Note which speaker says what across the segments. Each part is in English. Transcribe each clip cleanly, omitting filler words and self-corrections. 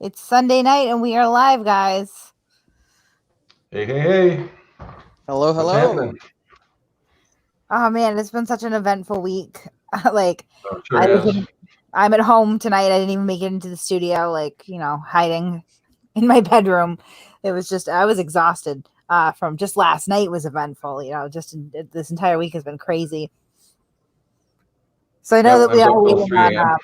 Speaker 1: It's Sunday night and we are live, guys.
Speaker 2: Hey, hey, hey.
Speaker 3: Hello,
Speaker 2: What's
Speaker 3: hello.
Speaker 2: happening?
Speaker 1: Oh man, it's been such an eventful week. like
Speaker 2: Oh, it sure has.
Speaker 1: I'm at home tonight. I didn't even make it into the studio, hiding in my bedroom. It was just I was exhausted from just last night was eventful, this entire week has been crazy. So I know
Speaker 2: Yep,
Speaker 1: that
Speaker 2: I
Speaker 1: we
Speaker 2: was
Speaker 1: are
Speaker 2: up till
Speaker 1: waiting
Speaker 2: 3
Speaker 1: on
Speaker 2: a.m.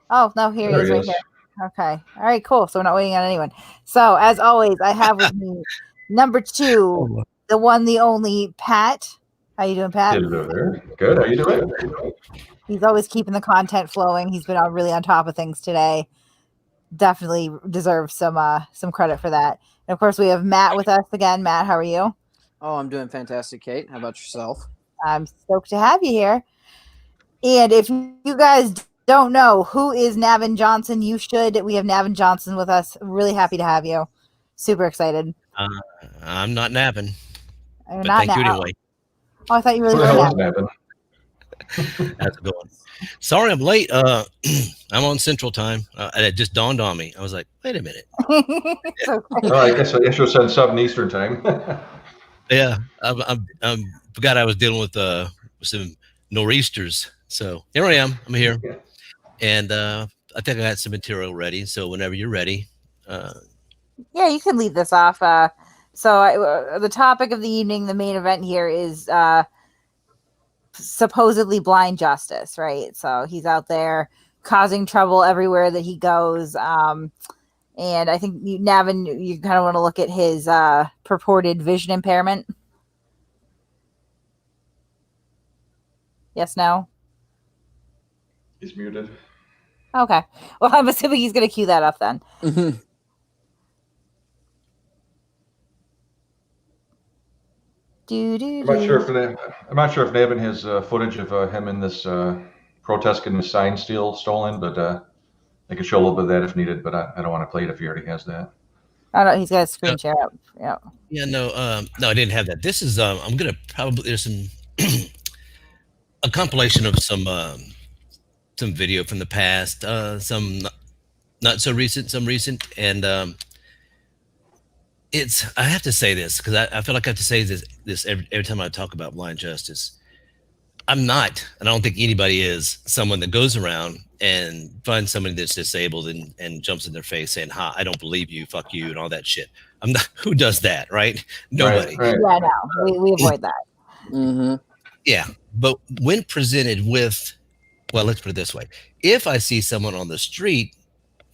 Speaker 1: oh no, here he
Speaker 2: There
Speaker 1: is
Speaker 2: he
Speaker 1: right
Speaker 2: is.
Speaker 1: here. Okay. All right, cool. So we're not waiting on anyone. So as always, I have with me number 2, the one, the only Pat. How you doing, Pat?
Speaker 2: Hello there. Good. How you doing?
Speaker 1: He's always keeping the content flowing. He's been really on top of things today. Definitely deserves some credit for that. And of course, we have Matt with us again. Matt, how are you?
Speaker 3: Oh, I'm doing fantastic, Kate. How about yourself?
Speaker 1: I'm stoked to have you here. And if you guys don't know who is Navin Johnson, you should. We have Navin Johnson with us. Really happy to have you. Super excited.
Speaker 4: I'm not napping,
Speaker 1: You're
Speaker 4: but
Speaker 1: not
Speaker 4: thank you
Speaker 1: now.
Speaker 4: anyway.
Speaker 1: Oh, I thought you really
Speaker 2: Who the
Speaker 1: were
Speaker 2: hell is
Speaker 1: Navin.
Speaker 2: Navin?
Speaker 4: How's it going? Sorry I'm late. I'm on Central Time. It just dawned on me. I was like, wait a minute.
Speaker 1: It's okay.
Speaker 2: Oh, I guess you'll send Southern Eastern time.
Speaker 4: Yeah, I'm forgot I was dealing with some nor'easters. So here I am. I'm here,
Speaker 2: Yeah.
Speaker 4: and I think I got some material ready. So whenever you're ready,
Speaker 1: Yeah, you can lead this off. The topic of the evening, the main event here is supposedly blind justice, right? So he's out there causing trouble everywhere that he goes. And I think Navin, you kind of want to look at his purported vision impairment. Yes, no?
Speaker 2: He's muted.
Speaker 1: Okay. Well, I'm assuming he's going to cue that up then.
Speaker 3: Mhm.
Speaker 2: I'm not sure if Navin has footage of him in this protest getting his sign stolen, but I can show a little bit of that if needed. But I don't want to play it if he already has that.
Speaker 1: Oh, no, he's got a screen share up. Yeah.
Speaker 4: yeah, no, I didn't have that. This is I'm gonna probably there's some a compilation of some video from the past, some not so recent, some recent, and it's I have to say this because I feel like I have to say this every time I talk about blind justice. I'm not, and I don't think anybody is someone that goes around and finds somebody that's disabled and jumps in their face saying, "Ha, I don't believe you, fuck you," and all that shit. I'm not. Who does that, right? Nobody.
Speaker 2: Right.
Speaker 1: Yeah, no, we avoid that.
Speaker 3: Mm-hmm.
Speaker 4: Yeah, but when presented with, well, let's put it this way: if I see someone on the street,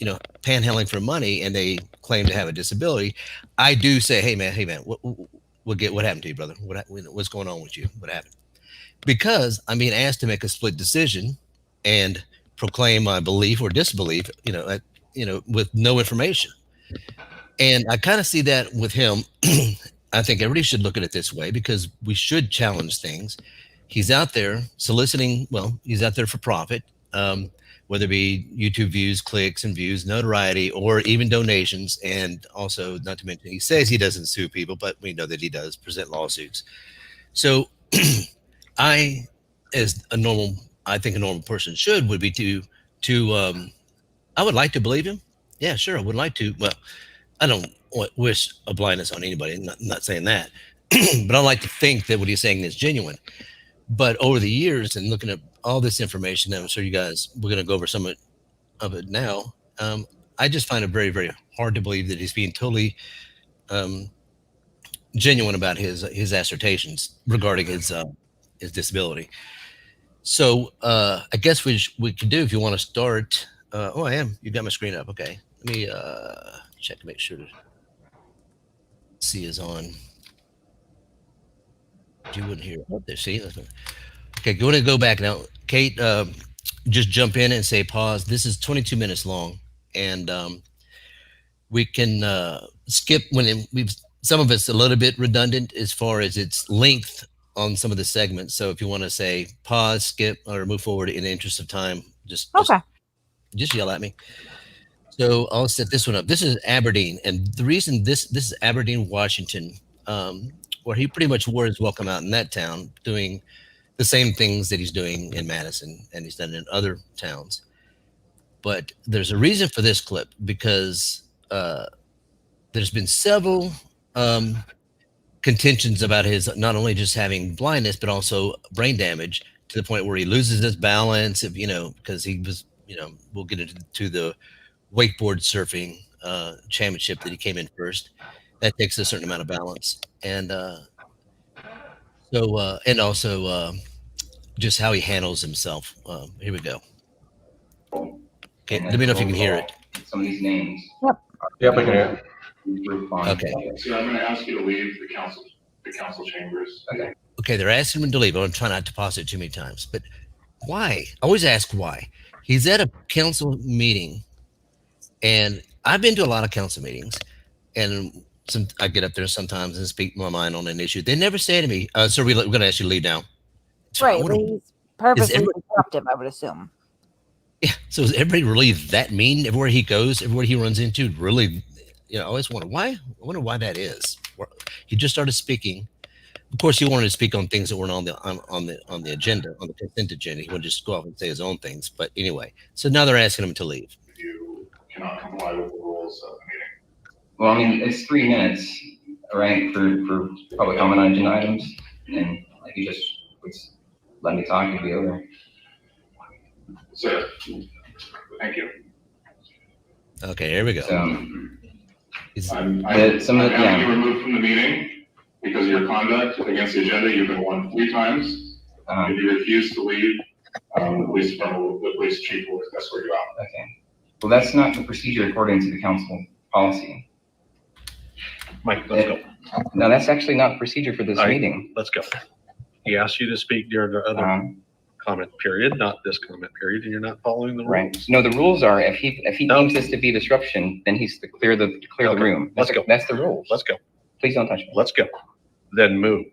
Speaker 4: panhandling for money, and they claim to have a disability, I do say, "Hey, man, what happened to you, brother? What's going on with you? What happened?" Because I'm being asked to make a split decision and proclaim my belief or disbelief, with no information. And I kind of see that with him. I think everybody should look at it this way because we should challenge things. He's out there soliciting, well, he's out there for profit, whether it be YouTube views, clicks and views, notoriety, or even donations. And also, not to mention, he says he doesn't sue people, but we know that he does present lawsuits. So I, I think a normal person would be I would like to believe him. Yeah, sure, I would like to. Well, I don't wish a blindness on anybody. Not saying that, but I like to think that what he's saying is genuine. But over the years and looking at all this information, I'm sure you guys we're going to go over some of it now. I just find it very, very hard to believe that he's being totally um, genuine about his assertions regarding his disability. So I guess we can do if you want to start. I am. You got my screen up. Okay. Let me check to make sure to see is on. You wouldn't hear it. There, see? Okay, go ahead and go back now. Kate, just jump in and say pause. This is 22 minutes long, and we can skip we've some of it's a little bit redundant as far as its length on some of the segments. So if you want to say pause, skip, or move forward in the interest of time, just yell at me. So I'll set this one up. This is Aberdeen, and the reason this is Aberdeen, Washington, where he pretty much wore his welcome out in that town, doing the same things that he's doing in Madison and he's done in other towns. But there's a reason for this clip because there's been several contentions about his not only just having blindness but also brain damage to the point where he loses his balance. Because he was, we'll get into the wakeboard surfing championship that he came in first. That takes a certain amount of balance, and also just how he handles himself. Here we go. Okay, let me know if you can hear it.
Speaker 5: Some of these names.
Speaker 2: Yep, I can hear
Speaker 4: Okay.
Speaker 5: So I'm going to ask you to leave the council chambers. Okay.
Speaker 4: Okay, they're asking him to leave. I'm going to try not to pause it too many times. But why? I always ask why. He's at a council meeting, and I've been to a lot of council meetings, and I get up there sometimes and speak my mind on an issue. They never say to me, sir, we're going to ask you to leave now.
Speaker 1: Right. Well, he's purposely disruptive, I would assume.
Speaker 4: Yeah. So is everybody really that mean everywhere he goes, everywhere he runs into? Really, I always wonder why. I wonder why that is. He just started speaking. Of course, he wanted to speak on things that weren't on the agenda, on the consent agenda. He wanted to just go off and say his own things. But anyway, so now they're asking him to leave.
Speaker 5: You cannot comply with the rules of the meeting.
Speaker 6: Well, I mean, it's 3 minutes, right, for public comment on agenda items, and if you just would let me talk, it'd be over.
Speaker 5: Sir, thank you.
Speaker 4: Okay, here we go.
Speaker 6: So,
Speaker 5: I'm having you removed from the meeting because of your conduct against the agenda. You've been warned 3 times. If you refuse to leave, the police chief will escort you out.
Speaker 6: okay. Well, that's not the procedure according to the council policy.
Speaker 7: Mike, let's go.
Speaker 6: No, that's actually not the procedure for this
Speaker 7: All right.
Speaker 6: meeting.
Speaker 7: Let's go. He asked you to speak during the other comment period, not this comment period, and you're not following the rules.
Speaker 6: Right. No, the rules are if he deems this to be disruption, then he's to clear the
Speaker 7: Okay.
Speaker 6: room.
Speaker 7: Let's go.
Speaker 6: That's the rules.
Speaker 7: Let's go.
Speaker 6: Please don't touch me.
Speaker 7: Let's go. Then move.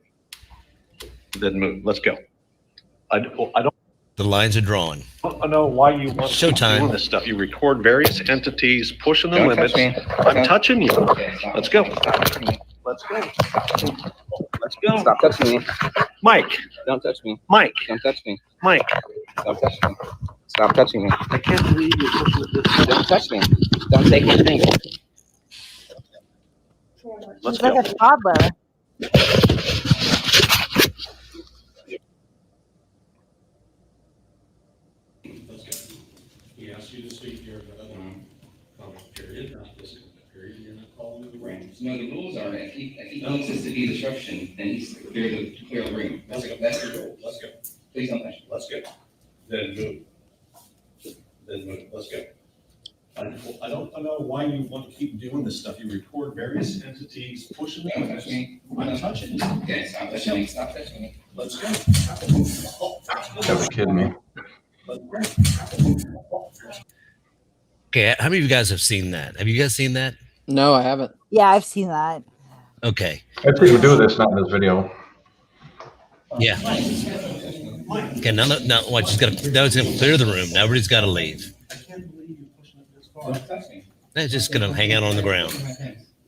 Speaker 7: Let's go. I don't
Speaker 4: The lines are drawn.
Speaker 7: know why you want to keep
Speaker 4: Showtime.
Speaker 7: doing this stuff. You record various entities, pushing the
Speaker 6: Don't
Speaker 7: limits.
Speaker 6: touch me.
Speaker 7: I'm touching you.
Speaker 6: Okay, stop.
Speaker 7: Let's go.
Speaker 6: Stop touching me.
Speaker 7: Let's go. Let's go.
Speaker 6: Stop touching me.
Speaker 7: Mike,
Speaker 6: Don't touch me.
Speaker 7: Mike,
Speaker 6: Don't touch me.
Speaker 7: Mike.
Speaker 6: Don't touch me. Stop touching me.
Speaker 7: I can't believe you're pushing this.
Speaker 6: Don't touch me. Don't take my thing.
Speaker 7: Let's
Speaker 1: He's
Speaker 7: go.
Speaker 1: like a toddler.
Speaker 7: He asked you to speak during the other comment period, not this comment period. You're not following the rules.
Speaker 6: No, the rules are if he deems this to be disruption, then he's to clear the room. That's the rule.
Speaker 7: Let's go.
Speaker 6: Please don't touch me.
Speaker 7: Let's go. Then move. Then move. Let's go. I don't know why you want to keep doing this stuff. You record various entities, pushing the
Speaker 6: Don't
Speaker 7: limits.
Speaker 6: touch me.
Speaker 7: I'm touching you.
Speaker 6: Okay, stop touching me. Stop touching me.
Speaker 7: Let's go.
Speaker 2: you. Gotta be kidding me.
Speaker 4: Okay, how many of you guys have seen that? Have you guys seen that?
Speaker 3: No, I haven't.
Speaker 1: Yeah, I've seen that.
Speaker 4: Okay.
Speaker 2: I think you do this, not in this video.
Speaker 4: Yeah. Okay, now watch. He's got to. Now he's going to clear the room. Now everybody's got to leave.
Speaker 7: I can't believe you're pushing it this far.
Speaker 6: Don't touch me.
Speaker 4: They're just going to hang out on the ground.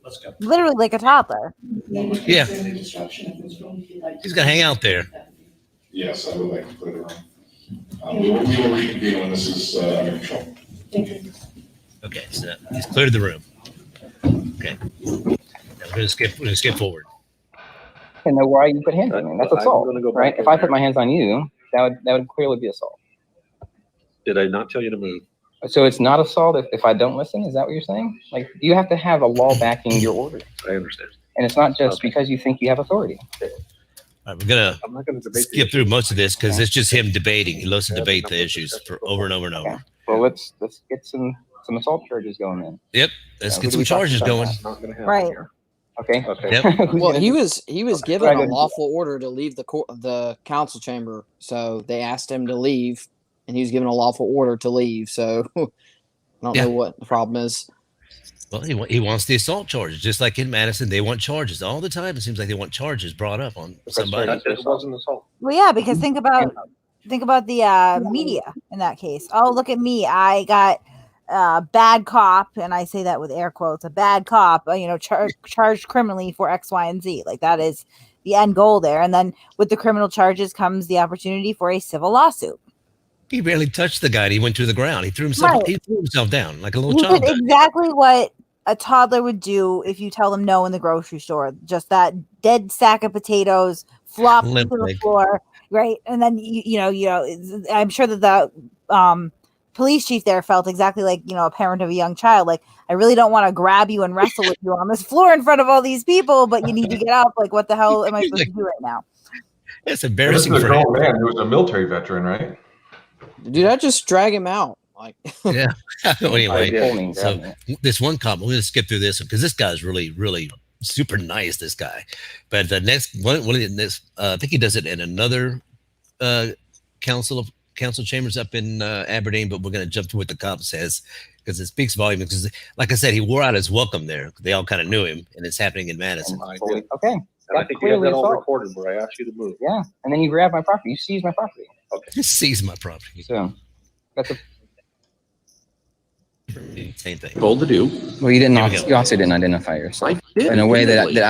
Speaker 7: Let's go.
Speaker 1: Literally like a toddler.
Speaker 4: Yeah. He's going to hang out there.
Speaker 5: Yes, I would like to clear the room. We will reconvene when this is under control.
Speaker 4: Okay, so he's cleared the room. Okay. Now we're going to skip forward.
Speaker 6: And then why you put hands on me? That's
Speaker 7: I'm
Speaker 6: assault,
Speaker 7: gonna go back
Speaker 6: right?
Speaker 7: in
Speaker 6: If I
Speaker 7: there.
Speaker 6: put my hands on you, that would clearly be assault.
Speaker 7: Did I not tell you to move?
Speaker 6: So it's not assault if I don't listen? Is that what you're saying? Like, you have to have a law backing your order.
Speaker 7: I understand.
Speaker 6: And it's not just
Speaker 7: Okay.
Speaker 6: because you think you have authority.
Speaker 4: All right, we're going
Speaker 7: I'm not going to
Speaker 4: to
Speaker 7: debate.
Speaker 4: skip through most of this because it's just him debating. He loves to debate the issues for over and over and over.
Speaker 6: Well, let's get some assault charges going then.
Speaker 4: Yep. Let's
Speaker 6: Who
Speaker 4: get
Speaker 6: do
Speaker 4: some
Speaker 6: we talk
Speaker 4: charges
Speaker 6: about?
Speaker 4: going.
Speaker 7: That's not going to happen
Speaker 1: Right.
Speaker 7: here.
Speaker 6: Okay.
Speaker 7: Okay.
Speaker 4: Yep.
Speaker 6: Who's
Speaker 3: Well,
Speaker 6: gonna
Speaker 3: he
Speaker 6: do-
Speaker 3: was given
Speaker 6: Right.
Speaker 3: a lawful order to leave the council chamber, so they asked him to leave, and he was given a lawful order to leave. So I don't know what the problem is.
Speaker 4: Well, he wants the assault charges, just like in Madison. They want charges all the time. It seems like they want charges brought up on somebody.
Speaker 7: It wasn't assault.
Speaker 1: Well, yeah, because think about the media in that case. Oh, look at me. I got bad cop, and I say that with air quotes, a bad cop, charged criminally for X, Y, and Z. Like, that is the end goal there. And then with the criminal charges comes the opportunity for a civil lawsuit.
Speaker 4: He barely touched the guy. And he went to the ground. He threw himself.
Speaker 1: Right.
Speaker 4: He threw himself down like a little
Speaker 1: He
Speaker 4: child.
Speaker 1: did exactly what a toddler would do if you tell them no in the grocery store. Just that dead sack of potatoes flopped
Speaker 4: Limp
Speaker 1: to the
Speaker 4: leg.
Speaker 1: floor, right? And then you know, I'm sure that the police chief there felt exactly like, you know, a parent of a young child. Like, I really don't want to grab you and wrestle with you on this floor in front of all these people, but you need to get up. Like, what the hell am I supposed to do right now?
Speaker 4: It's
Speaker 2: This
Speaker 4: embarrassing
Speaker 2: is a
Speaker 4: for him.
Speaker 2: grown man who was a military veteran, right?
Speaker 3: Dude, I just drag him out. Like,
Speaker 4: Yeah. Well, anyway,
Speaker 6: Pull me,
Speaker 4: so
Speaker 6: grab me.
Speaker 4: this one comment, we're going to skip through this because this guy's really, really super nice, this guy. But the next one of the next, I think he does it in another council chambers up in Aberdeen, but we're going to jump to what the cop says because it speaks volume. Because, like I said, he wore out his welcome there. They all kind of knew him, and it's happening in Madison.
Speaker 6: Okay.
Speaker 8: And I think you have that all recorded where I asked you to move.
Speaker 6: Yeah, and then you grab my property. You seize my property.
Speaker 4: He seized my property.
Speaker 6: So that's a
Speaker 4: Same thing.
Speaker 8: Told to do.
Speaker 6: well. You didn't.
Speaker 4: Here we go.
Speaker 6: You also didn't identify yourself
Speaker 8: I did.
Speaker 6: in a way that
Speaker 8: immediately.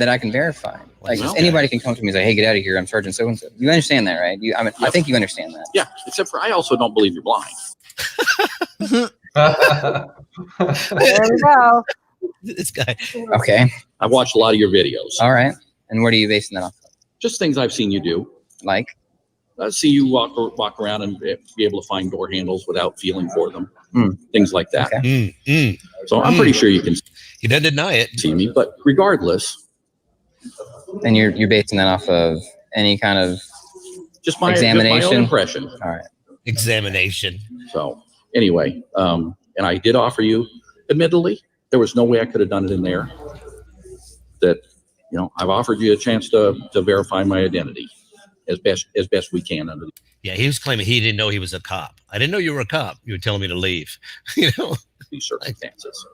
Speaker 6: I can verify. Like
Speaker 4: Well,
Speaker 6: anybody can come to me and say, "Hey, get out of here! I'm Sergeant so and so." You understand that, right? I mean, I
Speaker 8: Yep.
Speaker 6: think you understand that.
Speaker 8: Yeah, except for I also don't believe you're blind.
Speaker 1: There we go.
Speaker 4: This guy.
Speaker 6: Okay.
Speaker 8: I watched a lot of your videos.
Speaker 6: All right. And what are you basing that off of?
Speaker 8: Just things I've seen you do.
Speaker 6: Like,
Speaker 8: I see you walk around and be able to find door handles without feeling for them.
Speaker 6: Hmm.
Speaker 8: Things like that.
Speaker 6: Okay.
Speaker 8: So I'm pretty sure you can
Speaker 4: He doesn't deny it.
Speaker 8: see me. But regardless,
Speaker 6: and you're basing that off of any kind of
Speaker 8: just my own
Speaker 6: Examination.
Speaker 8: impression.
Speaker 6: all right.
Speaker 4: Examination.
Speaker 8: So anyway, and I did offer you, admittedly, there was no way I could have done it in there. That, you know, I've offered you a chance to verify my identity as best we can under the
Speaker 4: Yeah, he was claiming he didn't know he was a cop. I didn't know you were a cop. You were telling me to leave. You know.
Speaker 8: these circumstances.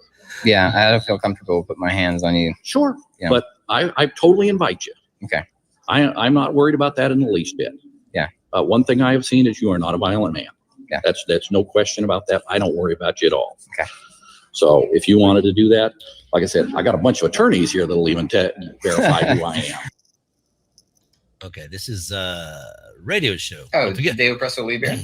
Speaker 6: Yeah, I don't feel comfortable putting my hands on you.
Speaker 8: Sure,
Speaker 6: Yeah.
Speaker 8: but I totally invite you.
Speaker 6: Okay.
Speaker 8: I'm not worried about that in the least bit.
Speaker 6: Yeah.
Speaker 8: One thing I have seen is you are not a violent man.
Speaker 6: Yeah.
Speaker 8: That's no question about that. I don't worry about you at all.
Speaker 6: Okay.
Speaker 8: So if you wanted to do that, like I said, I got a bunch of attorneys here that'll even verify who I am.
Speaker 4: Okay, this is radio show.
Speaker 6: Oh,
Speaker 4: Don't forget.
Speaker 6: Deo Presso Libre.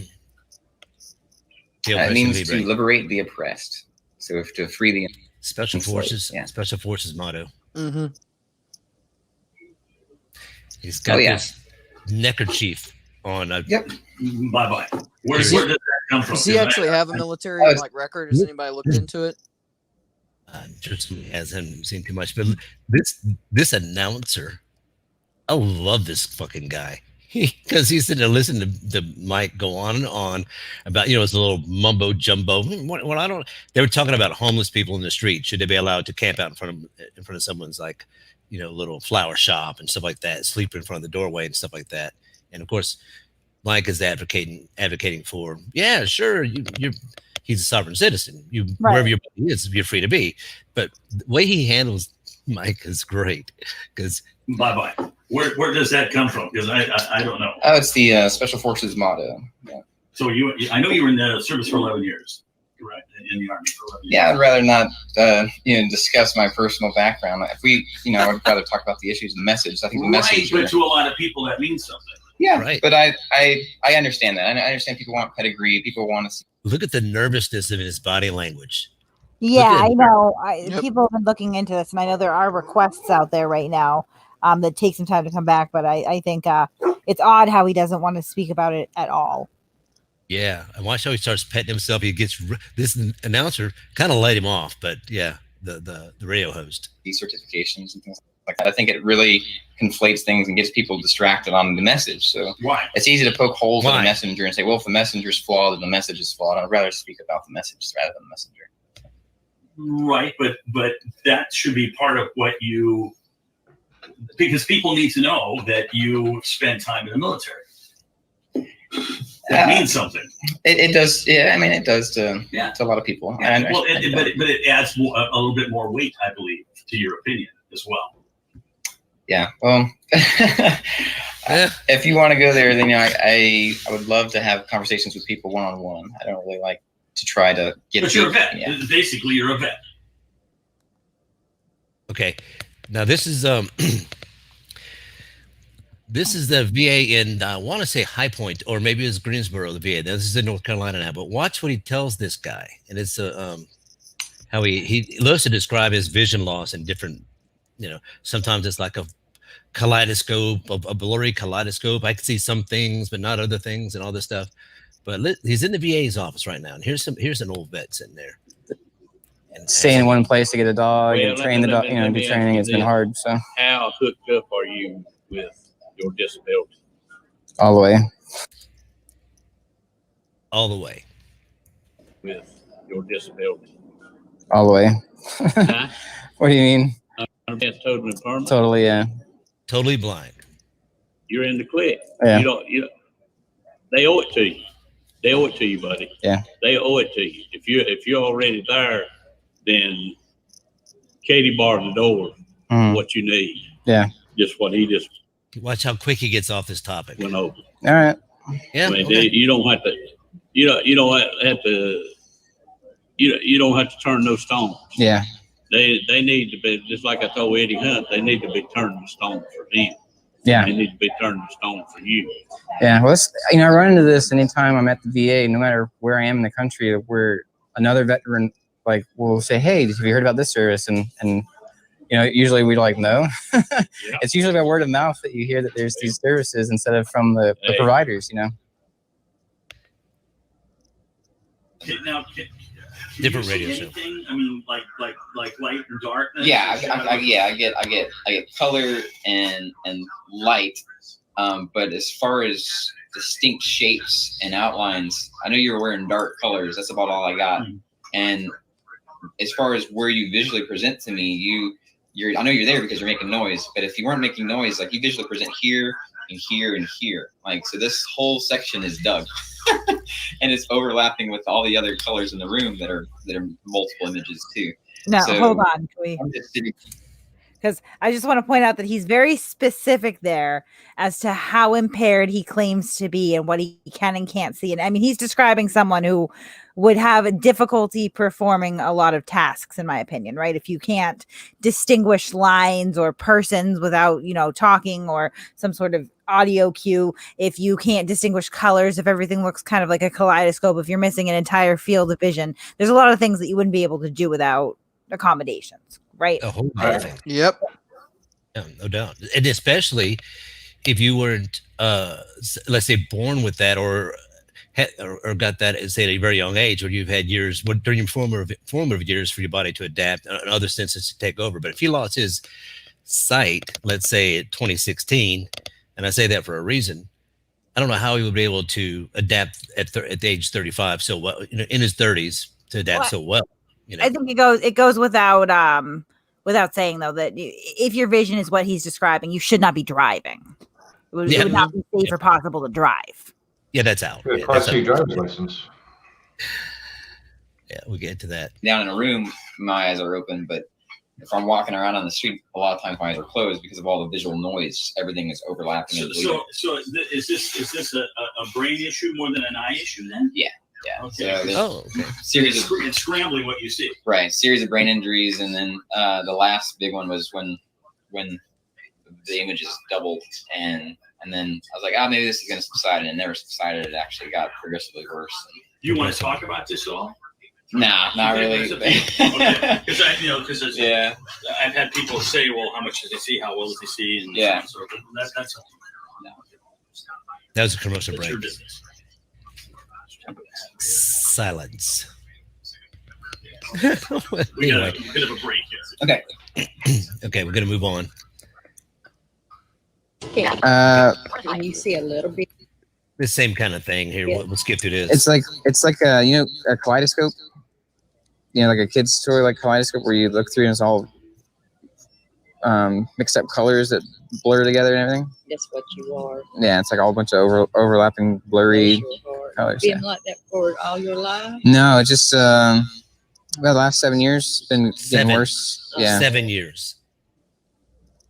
Speaker 4: Deo
Speaker 6: It
Speaker 4: Presso
Speaker 6: means
Speaker 4: Libre.
Speaker 6: to liberate the oppressed. So if to free the
Speaker 4: Special
Speaker 6: enslaved,
Speaker 4: Forces.
Speaker 6: yeah.
Speaker 4: Special Forces motto.
Speaker 3: mm-hmm.
Speaker 4: He's got
Speaker 6: Oh, yeah.
Speaker 4: this neckerchief on.
Speaker 6: Yep.
Speaker 9: Bye-bye. Where
Speaker 3: Does
Speaker 9: did that come from?
Speaker 3: Does he actually have a military like record? Has anybody looked into it?
Speaker 4: Just hasn't seen too much, but this announcer, I love this fucking guy because he's sitting there listening to Mike go on and on about, you know, his little mumbo jumbo. What I don't. They were talking about homeless people in the street. Should they be allowed to camp out in front of someone's, like, you know, little flower shop and stuff like that, sleep in front of the doorway and stuff like that. And of course, Mike is advocating for, yeah, sure, he's a sovereign citizen.
Speaker 1: Right.
Speaker 4: Wherever your body is, you're free to be. But the way he handles Mike is great because
Speaker 9: Bye-bye. Where does that come from? Because I don't know.
Speaker 6: Oh, it's the Special Forces motto. Yeah.
Speaker 9: So I know you were in the service for 11 years. Correct. In the Army for 11 years.
Speaker 6: Yeah, I'd rather not, discuss my personal background. If we, I'd rather talk about the issues and the message. I think the message.
Speaker 9: Right, but to a lot of people that means something.
Speaker 6: Yeah,
Speaker 4: Right.
Speaker 6: but I understand that. I understand people want pedigree. People want to see.
Speaker 4: look at the nervousness of his body language.
Speaker 1: Yeah,
Speaker 4: Look at-
Speaker 1: I know.
Speaker 3: Yep.
Speaker 1: People have been looking into this, and I know there are requests out there right now that take some time to come back. But I think it's odd how he doesn't want to speak about it at all.
Speaker 4: Yeah, and watch how he starts petting himself. He gets this announcer kind of let him off, but yeah, the radio host.
Speaker 6: These certifications and things like that. I think it really conflates things and gets people distracted on the message. So
Speaker 9: Why?
Speaker 6: it's easy to poke holes in
Speaker 4: Why?
Speaker 6: the messenger and say, well, if the messenger's flawed, then the message is flawed. I'd rather speak about the message rather than the messenger.
Speaker 9: Right, but that should be part of what you, because people need to know that you spent time in the military. That means something.
Speaker 6: It does. Yeah, I mean, it does to a lot of people. I
Speaker 9: Well,
Speaker 6: understand
Speaker 9: but
Speaker 6: that.
Speaker 9: it adds a little bit more weight, I believe, to your opinion as well.
Speaker 6: Yeah. Well,
Speaker 4: Yeah.
Speaker 6: if you want to go there, then I would love to have conversations with people one-on-one. I don't really like to try to get.
Speaker 9: But you're a vet.
Speaker 6: Yeah.
Speaker 9: Basically, you're a vet.
Speaker 4: Okay, now this is This is the VA in, I want to say High Point, or maybe it's Greensboro, the VA. This is in North Carolina now, but watch what he tells this guy. And it's how he loves to describe his vision loss in different, sometimes it's like a kaleidoscope, a blurry kaleidoscope. I can see some things, but not other things and all this stuff. But he's in the VA's office right now. And here's an old vet sitting there. And
Speaker 10: stay in one place to get a dog and train the dog, do training. It's been hard. So
Speaker 8: How hooked up are you with your disability?
Speaker 10: all the way.
Speaker 4: All the way.
Speaker 8: With your disability.
Speaker 10: All the way.
Speaker 8: Huh?
Speaker 10: What do you mean?
Speaker 8: Totally permanent.
Speaker 10: Totally, yeah.
Speaker 4: Totally blind.
Speaker 8: You're in the clique.
Speaker 10: Yeah.
Speaker 8: They owe it to you. They owe it to you, buddy.
Speaker 10: Yeah.
Speaker 8: They owe it to you. If you're already there, then Katie barred the door. What you need.
Speaker 10: Yeah.
Speaker 8: Just what he just
Speaker 4: Watch how quick he gets off this topic.
Speaker 8: went over.
Speaker 10: All right.
Speaker 4: Yeah.
Speaker 8: I mean,
Speaker 4: Okay.
Speaker 8: you don't have to. You don't have to. You don't have to turn no stones.
Speaker 10: Yeah.
Speaker 8: They need to be, just like I told Eddie Hunt, they need to be turning the stone for him.
Speaker 10: Yeah.
Speaker 8: They need to be turning the stone for you.
Speaker 10: Yeah. Well, I run into this anytime I'm at the VA, no matter where I am in the country, where another veteran will say, "Hey, have you heard about this service?" And usually we no.
Speaker 8: Yeah.
Speaker 10: It's usually by word of mouth that you hear that there's these services instead of from the providers.
Speaker 9: Now,
Speaker 4: Different
Speaker 9: you
Speaker 4: radio
Speaker 9: see
Speaker 4: show.
Speaker 9: anything? I mean, like light and darkness.
Speaker 6: Yeah, I get color and light. But as far as distinct shapes and outlines, I know you're wearing dark colors. That's about all I got. And as far as where you visually present to me, I know you're there because you're making noise. But if you weren't making noise, you visually present here and here and here. So this whole section is dug. And it's overlapping with all the other colors in the room that are multiple images too.
Speaker 1: No,
Speaker 6: So,
Speaker 1: hold on. Because I just want to point out that he's very specific there as to how impaired he claims to be and what he can and can't see. And I mean, he's describing someone who would have a difficulty performing a lot of tasks, in my opinion, right? If you can't distinguish lines or persons without, talking or some sort of audio cue, if you can't distinguish colors, if everything looks kind of like a kaleidoscope, if you're missing an entire field of vision, there's a lot of things that you wouldn't be able to do without accommodations, right?
Speaker 4: A whole lot of things.
Speaker 3: Yep.
Speaker 4: Yeah, no doubt. And especially if you weren't, let's say, born with that or got that at, say, at a very young age, where you've had years during your formative years for your body to adapt and other senses to take over. But if he lost his sight, let's say at 2016, and I say that for a reason, I don't know how he would be able to adapt at the age 35 so well, in his 30s to adapt so well.
Speaker 1: I think it goes without saying, though, that if your vision is what he's describing, you should not be driving. It would not be safe or possible to drive.
Speaker 4: Yeah, that's out. Yeah,
Speaker 2: Class C driver's license.
Speaker 4: Yeah, we'll get to that.
Speaker 6: Down in a room, my eyes are open, but if I'm walking around on the street, a lot of times my eyes are closed because of all the visual noise. Everything is overlapping.
Speaker 9: So is this a brain issue more than an eye issue then?
Speaker 6: Yeah.
Speaker 9: Okay.
Speaker 6: So
Speaker 4: okay.
Speaker 6: Series of,
Speaker 9: it's scrambling what you see.
Speaker 6: Right. Series of brain injuries, and then the last big one was when the images doubled, and then I was like, maybe this is going to subside, and it never subsided. It actually got progressively worse.
Speaker 9: Do you want to talk about this at all?
Speaker 6: Nah, not really.
Speaker 9: Okay. Because
Speaker 6: yeah,
Speaker 9: I've had people say, well, how much does he see? How well does he see? And
Speaker 6: yeah,
Speaker 9: so that's all.
Speaker 6: No.
Speaker 4: That was a commercial
Speaker 9: That's your
Speaker 4: break.
Speaker 9: business.
Speaker 4: Silence.
Speaker 9: We got a bit of a break here.
Speaker 6: Okay.
Speaker 4: Okay, we're gonna move on.
Speaker 11: Can you see a little bit?
Speaker 4: The same kind of thing here. We'll skip through this.
Speaker 10: It's like a kaleidoscope. Like a kid's toy, like kaleidoscope, where you look through and it's all mixed up colors that blur together and everything.
Speaker 11: That's what you are.
Speaker 10: Yeah, it's like a whole bunch of overlapping, blurry colors.
Speaker 11: Been like that for all your life?
Speaker 10: No, it's just about the last 7 years. It's been getting worse. Yeah.
Speaker 4: 7 years.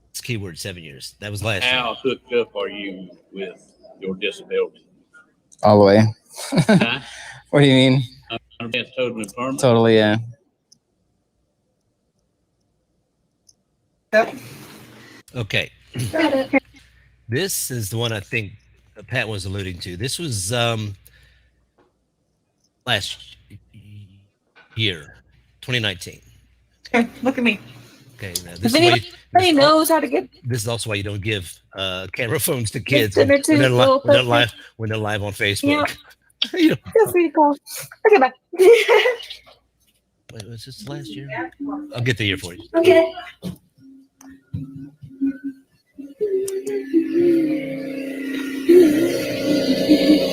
Speaker 4: It's keyword 7 years. That was last year.
Speaker 8: How hooked up are you with your disability?
Speaker 10: All the way.
Speaker 8: Huh?
Speaker 10: What do you mean?
Speaker 8: Totally permanent.
Speaker 10: Totally, yeah.
Speaker 4: Okay. This is the one I think Pat was alluding to. This was last year, 2019.
Speaker 12: Okay, look at me.
Speaker 4: Okay, now
Speaker 12: If
Speaker 4: this is why
Speaker 12: anybody knows how to get
Speaker 4: this is also why you don't give camera phones to kids
Speaker 12: dinner
Speaker 4: when
Speaker 12: to
Speaker 4: they're,
Speaker 12: little
Speaker 4: when they're live on Facebook.
Speaker 12: Yeah.
Speaker 4: You know,
Speaker 12: Feel free to call. Okay, bye.
Speaker 4: wait, was this last year? I'll get the year for you.
Speaker 12: Okay.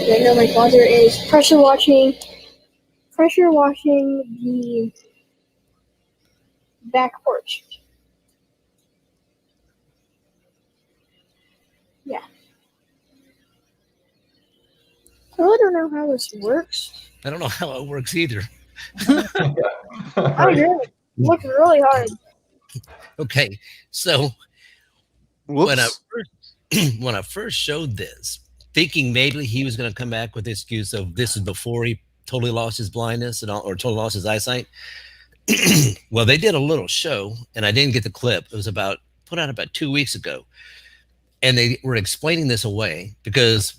Speaker 13: Right now, my father is pressure washing the back porch. Yeah. So I don't know how this works.
Speaker 4: I don't know how it works either.
Speaker 13: I do. It looks really hard.
Speaker 4: Okay, so when I first showed this, thinking maybe he was going to come back with the excuse of this is before he totally lost his blindness and all, or totally lost his eyesight. Well, they did a little show, and I didn't get the clip. It was put out about 2 weeks ago, and they were explaining this away because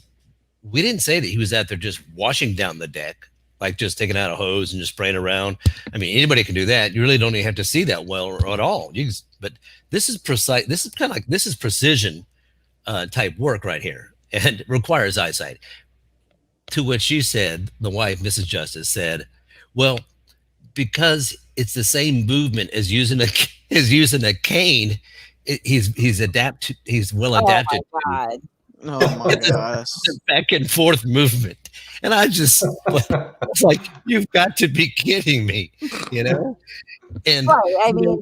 Speaker 4: we didn't say that he was out there just washing down the deck, like just taking out a hose and just spraying around. I mean, anybody can do that. You really don't even have to see that well or at all. But this is precise. This is kind of like, this is precision type work right here, and it requires eyesight. To which she said, the wife, Mrs. Justice, said, well, because it's the same movement as using a cane, he's well adapted.
Speaker 3: Oh my God. Oh my gosh.
Speaker 4: Back and forth movement. And I just it's like, you've got to be kidding me, you know? And
Speaker 1: right. I mean,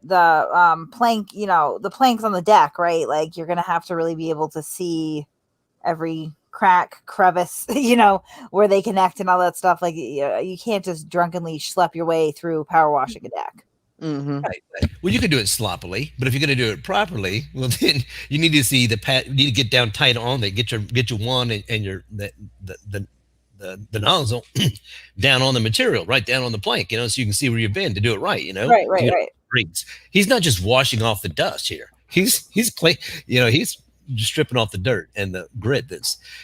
Speaker 1: the plank, the planks on the deck, right? Like you're gonna have to really be able to see every crack, crevice, where they connect and all that stuff. Like you can't just drunkenly schlep your way through power washing a deck.
Speaker 3: Mm-hmm.
Speaker 4: Right. Well, you can do it sloppily, but if you're going to do it properly, well, then you need to see you need to get down tight on it. Get your wand and your the nozzle down on the material, right down on the plank, so you can see where you've been to do it right. Right. He's not just washing off the dust here. He's clean. He's just stripping off the dirt and the grit.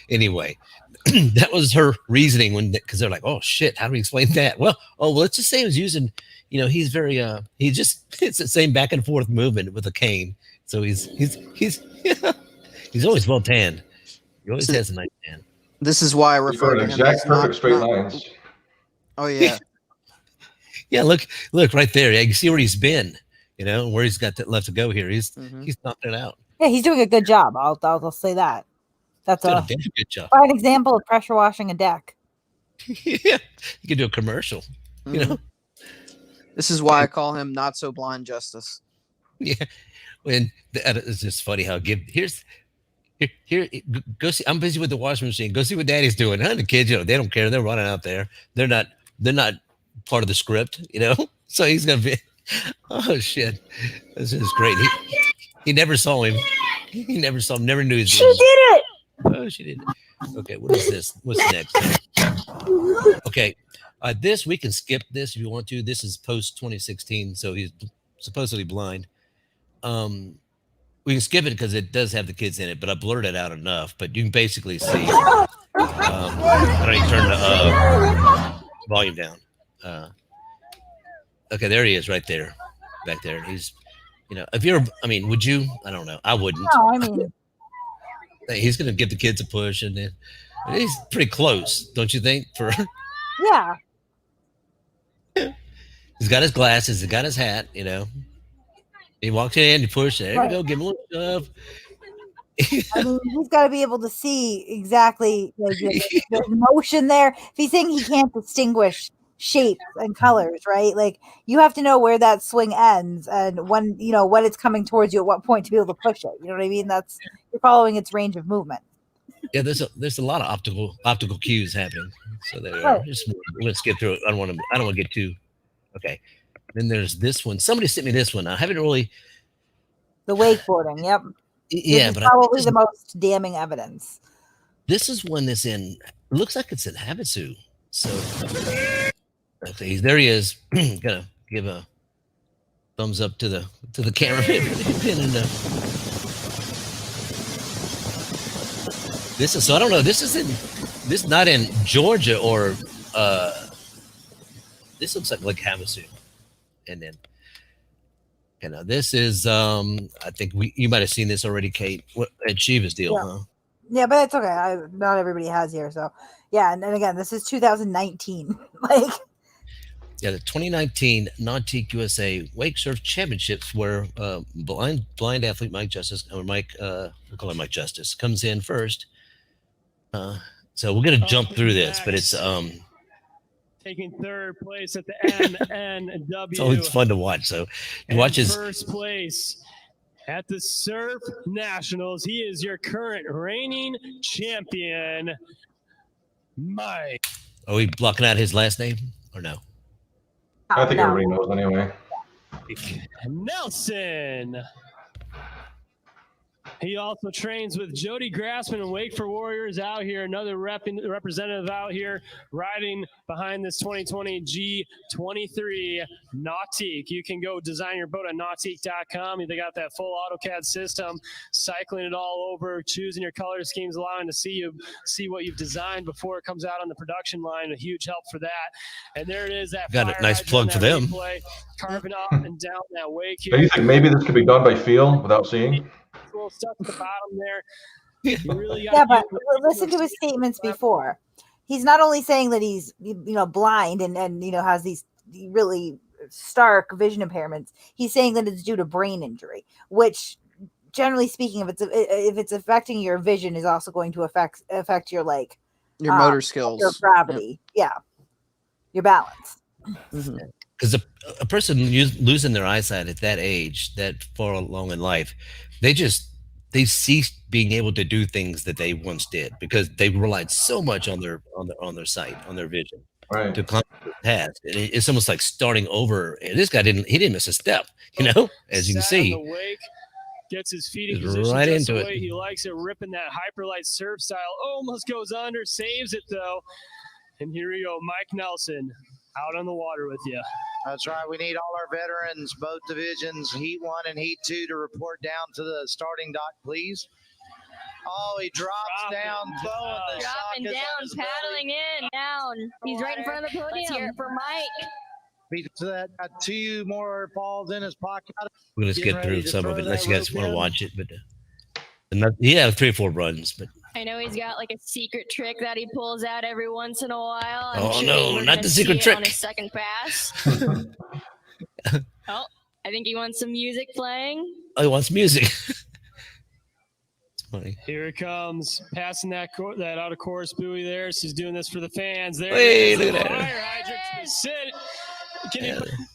Speaker 4: Anyway. That was her reasoning because they're like, oh shit, how do we explain that? Well, let's just say he was using. He's very it's the same back and forth movement with a cane. So he's always well tanned. He always has a nice tan.
Speaker 3: This is why I refer to him
Speaker 2: exact perfect straight lines.
Speaker 3: Oh yeah.
Speaker 4: Yeah, look right there. Yeah, you see where he's been, where he's got left to go here. He's knocking it out.
Speaker 1: Yeah, he's doing a good job. I'll say that. That's a
Speaker 4: good job.
Speaker 1: An example of pressure washing a deck.
Speaker 4: Yeah, you could do a commercial.
Speaker 3: This is why I call him not so blind Justice.
Speaker 4: Yeah, it's just funny how here go see. I'm busy with the washing machine. Go see what Daddy's doing. The kids, they don't care. They're running out there. They're not part of the script, So he's gonna be. Oh shit, this is great. He never saw him. He never saw him. Never knew his.
Speaker 13: She did it.
Speaker 4: Oh, she did. Okay, what is this? What's next? Okay. This we can skip this if you want to. This is post 2016, so he's supposedly blind. We can skip it because it does have the kids in it, but I blurred it out enough. But you can basically see. I don't even turn the volume down. Okay, there he is, right there, back there. He's, if you're, would you? I don't know. I wouldn't.
Speaker 1: No, I mean,
Speaker 4: he's gonna give the kids a push, and then he's pretty close, don't you think?
Speaker 1: Yeah.
Speaker 4: He's got his glasses. He's got his hat. He walks in. You push. There we go. Give him a little shove.
Speaker 1: He's got to be able to see exactly the motion there. If he's saying he can't distinguish shapes and colors, right? Like you have to know where that swing ends and when when it's coming towards you at what point to be able to push it. You know what I mean? You're following its range of movement.
Speaker 4: Yeah, there's a lot of optical cues happening. So there we are. We're gonna skip through it. I don't want to get too. Okay. Then there's this one. Somebody sent me this one. I haven't really.
Speaker 1: The wakeboarding. Yep.
Speaker 4: Yeah,
Speaker 1: but probably the most damning evidence.
Speaker 4: This is one that's in. Looks like it's in Havasu. So. Okay, there he is. Gonna give a thumbs up to the camera. This is so I don't know. This is not in Georgia or this looks like Havasu, and then this is I think you might have seen this already, Kate. At Shiva's deal, huh?
Speaker 1: Yeah, but it's okay. Not everybody has here, so yeah. And again, this is 2019. Like,
Speaker 4: yeah, the 2019 Nautique USA Wake Surf Championships, where blind athlete Mike Justice, or Mike, we'll call him Mike Justice, comes in first. So we're gonna jump through this, but it's
Speaker 14: taking third place at the NNW.
Speaker 4: it's always fun to watch. So you watch his
Speaker 14: first place at the Surf Nationals. He is your current reigning champion, Mike.
Speaker 4: Are we blocking out his last name or no?
Speaker 2: I think everybody knows anyway.
Speaker 14: Nelson. He also trains with Jody Grassman and Wake for Warriors out here. Another representative out here riding behind this 2020 G23 Nautique. You can go design your boat at nautique.com. They got that full AutoCAD system, cycling it all over, choosing your color schemes, allowing to see what you've designed before it comes out on the production line. A huge help for that. And there it is. That
Speaker 4: got a nice plug for them.
Speaker 14: Replay, carving up and down that wake here.
Speaker 2: Do you think maybe this could be done by feel without seeing?
Speaker 14: Little stuff at the bottom there. Really
Speaker 1: but listen to his statements before. He's not only saying that he's blind and has these really stark vision impairments. He's saying that it's due to brain injury, which, generally speaking, if it's affecting your vision, is also going to affect your
Speaker 3: your motor skills,
Speaker 1: your gravity, your balance.
Speaker 4: Because a person losing their eyesight at that age, that far along in life, they ceased being able to do things that they once did because they relied so much on their sight, on their vision, to accomplish the task. And it's almost like starting over. And this guy didn't miss a step, as you can see.
Speaker 14: Gets his feet in position
Speaker 4: right
Speaker 14: just
Speaker 4: into
Speaker 14: the way
Speaker 4: it.
Speaker 14: he likes it, ripping that hyperlight surf style. Almost goes under, saves it though. And here we go, Mike Nelson out on the water with you.
Speaker 15: That's right. We need all our veterans, both divisions, Heat 1 and Heat 2, to report down to the starting dock, please. Oh, he drops down, throwing the
Speaker 16: dropping down, paddling in, down. He's right in front of the podium. Let's hear it for Mike.
Speaker 15: Beat to that. Got 2 more balls in his pocket.
Speaker 4: We're going to skip through some of it unless you guys want to watch it. But he had 3 or 4 runs, but
Speaker 16: I know he's got like a secret trick that he pulls out every once in a while. I'm sure
Speaker 4: no,
Speaker 16: we're
Speaker 4: not
Speaker 16: gonna
Speaker 4: the
Speaker 16: see
Speaker 4: secret
Speaker 16: it
Speaker 4: trick.
Speaker 16: on his second pass. Oh, I think he wants some music playing.
Speaker 4: Oh, he wants music. It's funny.
Speaker 14: Here it comes, passing that out of course buoy there. She's doing this for the fans. There,
Speaker 4: hey, look at that.
Speaker 14: Fire hydrant. Sit.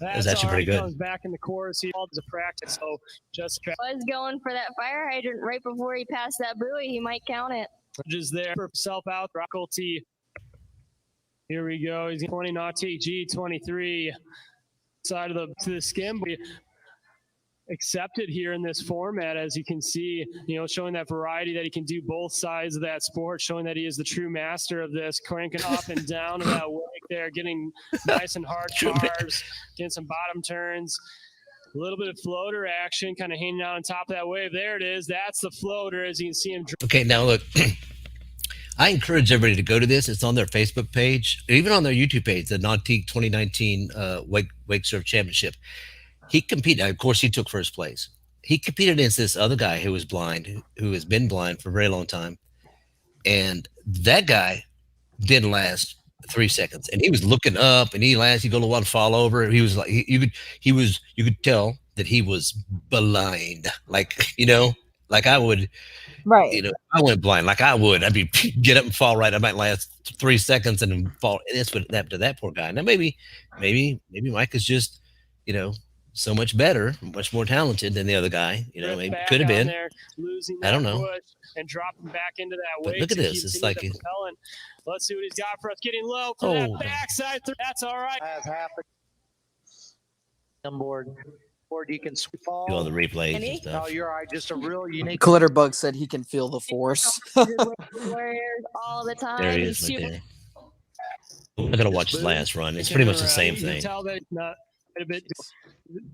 Speaker 4: That was actually pretty good.
Speaker 14: Comes back in the course. He called as a practice, so just
Speaker 16: was going for that fire hydrant right before he passed that buoy. He might count it.
Speaker 14: Just there for himself out. Rockle T. Here we go. He's 20 Nautique G23 side of the skim. Accepted here in this format, as you can see, showing that variety that he can do both sides of that sport, showing that he is the true master of this, cranking up and down of that wake there, getting nice and hard carbs, getting some bottom turns, a little bit of floater action, kind of hanging out on top of that wave. There it is. That's the floater, as you can see him.
Speaker 4: Okay, now look, I encourage everybody to go to this. It's on their Facebook page, even on their YouTube page, the Nautique 2019 Wake Surf Championship. He competed. Of course, he took first place. He competed against this other guy who was blind, who has been blind for a very long time. And that guy didn't last 3 seconds. And he was looking up, and he go a little while to fall over. He was like, you could tell that he was blind. Like I would,
Speaker 1: right.
Speaker 4: I went blind like I would. I'd be get up and fall right. I might last 3 seconds and then fall. And that's what happened to that poor guy. Now maybe Mike is just, so much better, much more talented than the other guy. Maybe could have been.
Speaker 14: There,
Speaker 4: I don't know.
Speaker 14: And dropping back into that
Speaker 4: But
Speaker 14: wake.
Speaker 4: look at this. It's like
Speaker 14: let's see what he's got for us. Getting low for that backside. That's all right.
Speaker 15: That's happened. On board. You can fall.
Speaker 4: Do all the replays and stuff.
Speaker 15: No, you're right. Just a real unique.
Speaker 3: Glitterbug said he can feel the force.
Speaker 16: Warriors all the time.
Speaker 4: There he is right there. I'm going to watch his last run. It's pretty much the same thing.
Speaker 14: You can tell that a bit,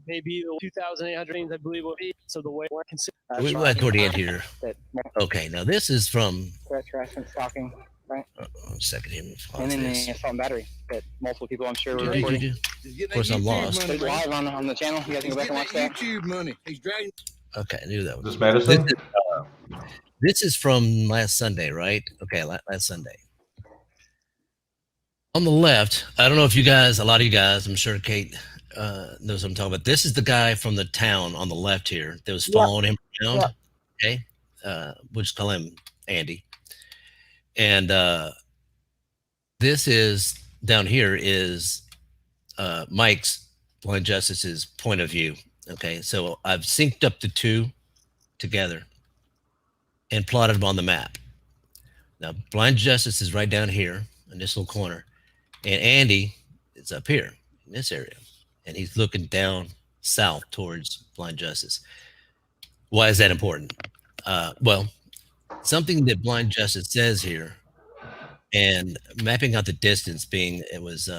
Speaker 14: maybe 2,800, I believe, will be. So the way we're considered.
Speaker 4: We went toward the end here. Okay, now this is from.
Speaker 10: Harassment, stalking, right?
Speaker 4: One second here.
Speaker 10: And then the assault and battery that multiple people, I'm sure, were reporting.
Speaker 4: Of course, I'm lost.
Speaker 10: It's live on the channel. You guys can go back and watch that.
Speaker 17: YouTube money. He's dragging.
Speaker 4: Okay, I knew that.
Speaker 2: This Madison?
Speaker 4: This is from last Sunday, right? Okay, last Sunday. On the left, I don't know if you guys, a lot of you guys, I'm sure Kate knows what I'm talking about. This is the guy from the town on the left here that was following him around. Okay, we'll just call him Andy. And this is down here is Mike's Blind Justice's point of view. Okay, so I've synced up the two together and plotted them on the map. Now, Blind Justice is right down here in this little corner, and Andy is up here in this area, and he's looking down south towards Blind Justice. Why is that important? Well, something that Blind Justice says here, and mapping out the distance being, it was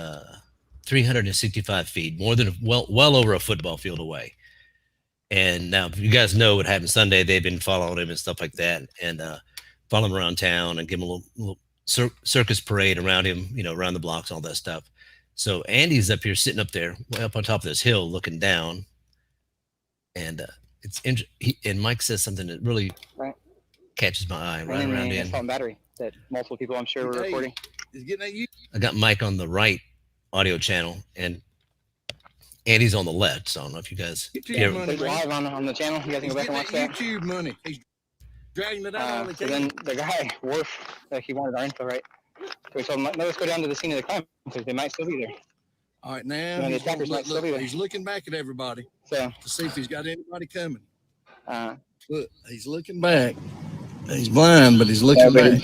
Speaker 4: 365 feet, more than well over a football field away. And now, if you guys know what happened Sunday, they've been following him and stuff like that, and follow him around town and give him a little circus parade around him, you know, around the blocks, all that stuff. So Andy's up here, sitting up there, way up on top of this hill, looking down, and it's and Mike says something that really catches my eye right around in.
Speaker 10: Assault and battery that multiple people, I'm sure, were reporting.
Speaker 4: I got Mike on the right audio channel, and Andy's on the left. So I don't know if you guys.
Speaker 10: It's live on the channel. You guys can go back and watch that.
Speaker 17: YouTube money. He's dragging it out.
Speaker 10: So then the guy, Worf, he wanted our info, right? So we told him, no, let's go down to the scene of the crime because they might still be there.
Speaker 17: All right, now
Speaker 10: the attackers might still be there.
Speaker 17: he's looking back at everybody to see if he's got anybody coming. Look, he's looking back. He's blind, but he's looking back.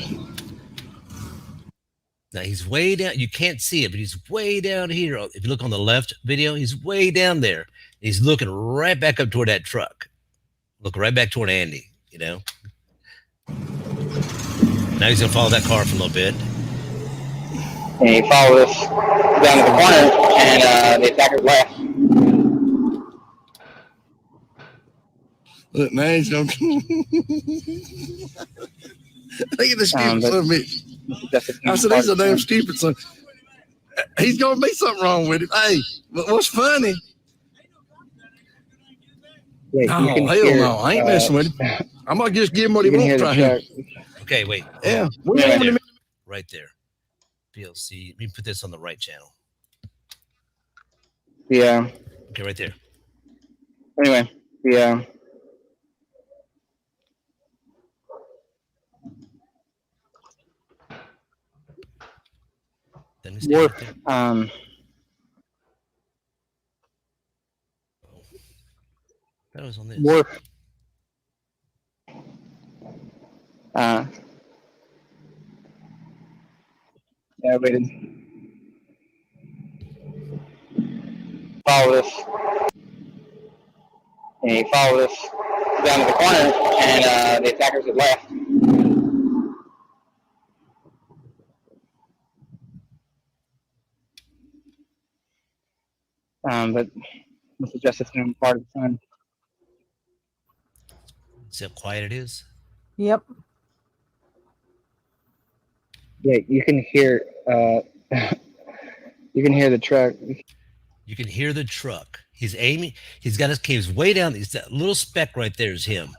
Speaker 4: Now he's way down. You can't see it, but he's way down here. If you look on the left video, he's way down there. He's looking right back up toward that truck. Look right back toward Andy, you know. Now he's going to follow that car for a little bit.
Speaker 10: And he followed us down to the corner, and the attackers left.
Speaker 17: Look, now he's going to... Look at this stupid son of a bitch. I said, he's a damn stupid son. He's going to be something wrong with him. Hey, but what's funny? Oh, hell no. I ain't messing with him. I'm going to just give him what he wants right here.
Speaker 4: Okay, wait.
Speaker 17: Yeah.
Speaker 4: Right there. PLC. Let me put this on the right channel.
Speaker 10: Yeah.
Speaker 4: Okay, right there.
Speaker 10: Anyway, yeah.
Speaker 4: Work. That was on this.
Speaker 10: Work. Yeah, waited. Followed us. And he followed us down to the corner, and the attackers had left. But Mr. Justice is part of the time.
Speaker 4: See how quiet it is?
Speaker 1: Yep.
Speaker 10: Yeah, you can hear you can hear the truck.
Speaker 4: You can hear the truck. He's aiming. He's got his caves way down. He's that little speck right there is him.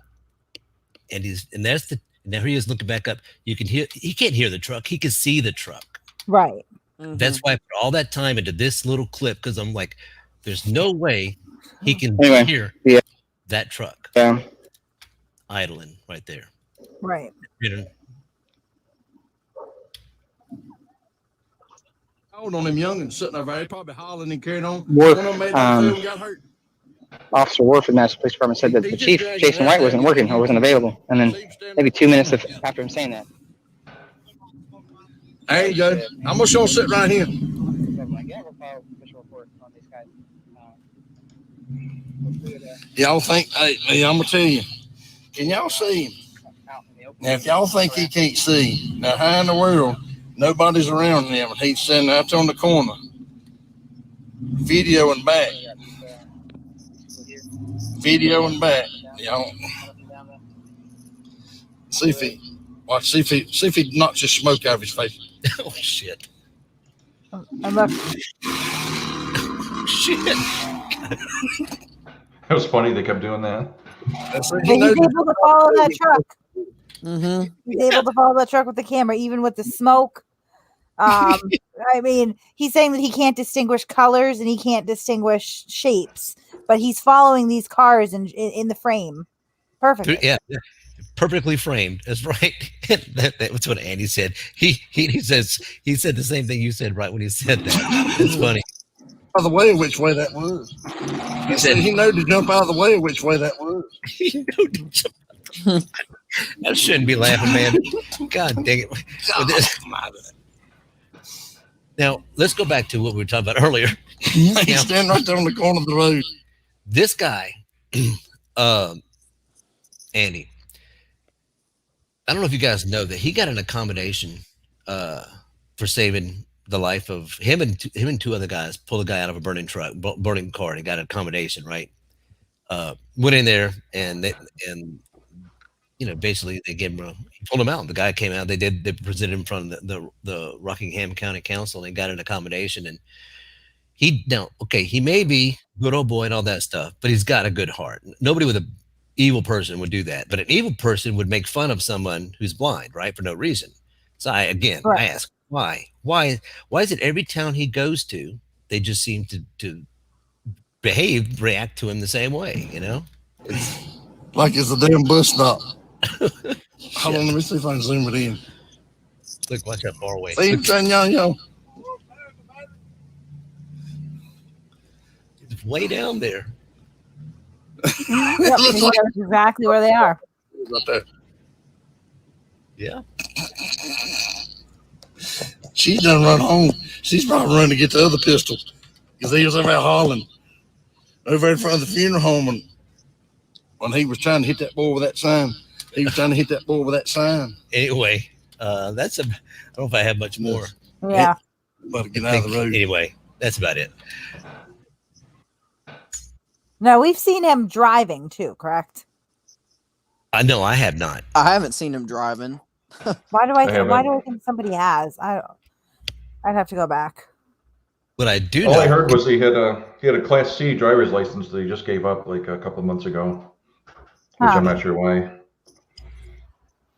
Speaker 4: And that's the. Now he is looking back up. You can hear. He can't hear the truck. He can see the truck.
Speaker 1: Right.
Speaker 4: Mm-hmm. That's why I put all that time into this little clip, because I'm like, there's no way he can hear that truck idling right there.
Speaker 1: Right.
Speaker 17: Hold on them youngins sitting over there. They probably hollering and carrying on.
Speaker 10: Worf,
Speaker 17: One of them made them got hurt.
Speaker 10: Officer Worf in Madison Police Department said that the chief, Jason White, wasn't working or wasn't available. And then maybe 2 minutes after him saying that.
Speaker 17: There you go. I'm just going to sit right here. Y'all think, hey, I'm going to tell you, can y'all see him? Now, if y'all think he can't see, now how in the world, nobody's around him, and he's sitting out on the corner, videoing back. videoing back. You know, see if he knocks his smoke out of his face.
Speaker 4: Oh shit!
Speaker 1: I'm not.
Speaker 4: Shit!
Speaker 2: It was funny they kept doing that.
Speaker 1: He's able to follow that truck.
Speaker 3: Mm-hmm.
Speaker 1: He's able to follow that truck with the camera, even with the smoke. I mean, he's saying that he can't distinguish colors and he can't distinguish shapes, but he's following these cars in the frame perfectly.
Speaker 4: Yeah, perfectly framed. That's right. That's what Andy said. He said the same thing you said right when he said that. It's funny.
Speaker 17: By the way, which way that was. He said he knew to jump out of the way, which way that was.
Speaker 4: I shouldn't be laughing, man. God dang it. Now, let's go back to what we were talking about earlier.
Speaker 17: He's standing right there on the corner of the road.
Speaker 4: This guy, Andy, I don't know if you guys know that he got an accommodation for saving the life of him and two other guys. Pulled a guy out of a burning car, and he got an accommodation. Right? Went in there and basically they gave him pulled him out. The guy came out. They presented him in front of the Rockingham County Council and got an accommodation. And he may be good old boy and all that stuff, but he's got a good heart. Nobody with an evil person would do that, but an evil person would make fun of someone who's blind, right, for no reason. So I ask, why is it every town he goes to, they just seem to react to him the same way,
Speaker 17: Like it's a damn bus stop. Hold on, let me see if I can zoom it in.
Speaker 4: Look, watch how far away.
Speaker 17: See, yo.
Speaker 4: It's way down there.
Speaker 1: Yep, that's exactly where they are.
Speaker 17: Right there.
Speaker 4: Yeah.
Speaker 17: She's done run home. She's probably running to get the other pistol because he was over out hollering over in front of the funeral home, and when he was trying to hit that boy with that sign.
Speaker 4: Anyway, I don't know if I have much more.
Speaker 1: Yeah.
Speaker 17: But get out of the road.
Speaker 4: Anyway, that's about it.
Speaker 1: No, we've seen him driving too, correct?
Speaker 4: No, I have not.
Speaker 3: I haven't seen him driving.
Speaker 1: Why do I think somebody has? I'd have to go back.
Speaker 4: But I do
Speaker 2: All
Speaker 4: know.
Speaker 2: I heard was he had a Class C driver's license that he just gave up like a couple of months ago, which I'm not sure why.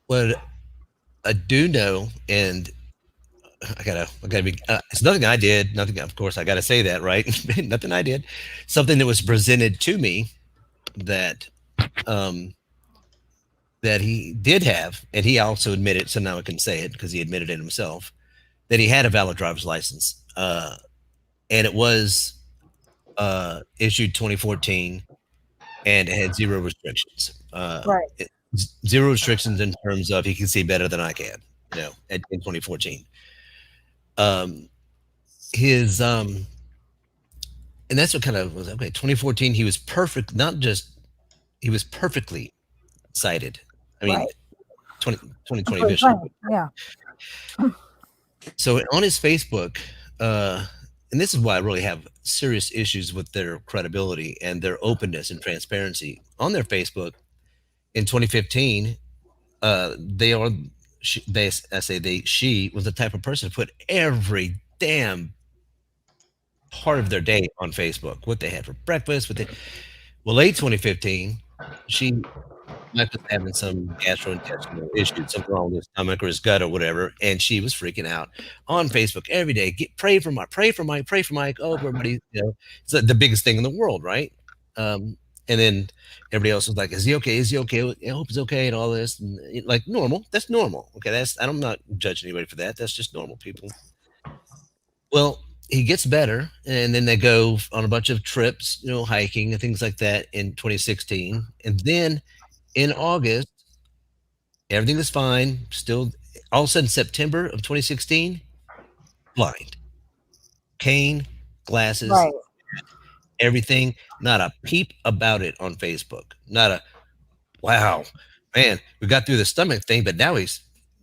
Speaker 4: What I do know, and I gotta be. It's nothing I did. Nothing. Of course, I gotta say that, right? Nothing I did. Something that was presented to me that that he did have, and he also admitted. So now I can say it because he admitted it himself that he had a valid driver's license, and it was issued 2014, and it had zero restrictions.
Speaker 1: Right.
Speaker 4: Zero restrictions in terms of he can see better than I can, in 2014. And that's what kind of was okay. 2014, he was perfect. He was perfectly sighted. I mean, 2020 vision.
Speaker 1: Yeah.
Speaker 4: So on his Facebook, and this is why I really have serious issues with their credibility and their openness and transparency on their Facebook. In 2015, she was the type of person to put every damn part of their day on Facebook, what they had for breakfast, late 2015, she might have having some gastrointestinal issues, something wrong with his stomach or his gut or whatever, and she was freaking out on Facebook every day. Pray for Mike. Oh, everybody, it's the biggest thing in the world, right? And then everybody else was like, is he okay? I hope he's okay and all this. And like normal. That's normal. Okay. I'm not judging anybody for that. That's just normal people. Well, he gets better. And then they go on a bunch of trips, hiking and things like that in 2016. And then in August, everything is fine. Still, all of a sudden, September of 2016, blind. Cane, glasses.
Speaker 1: Right.
Speaker 4: Everything, not a peep about it on Facebook. Not a wow, man, we got through the stomach thing, but now he's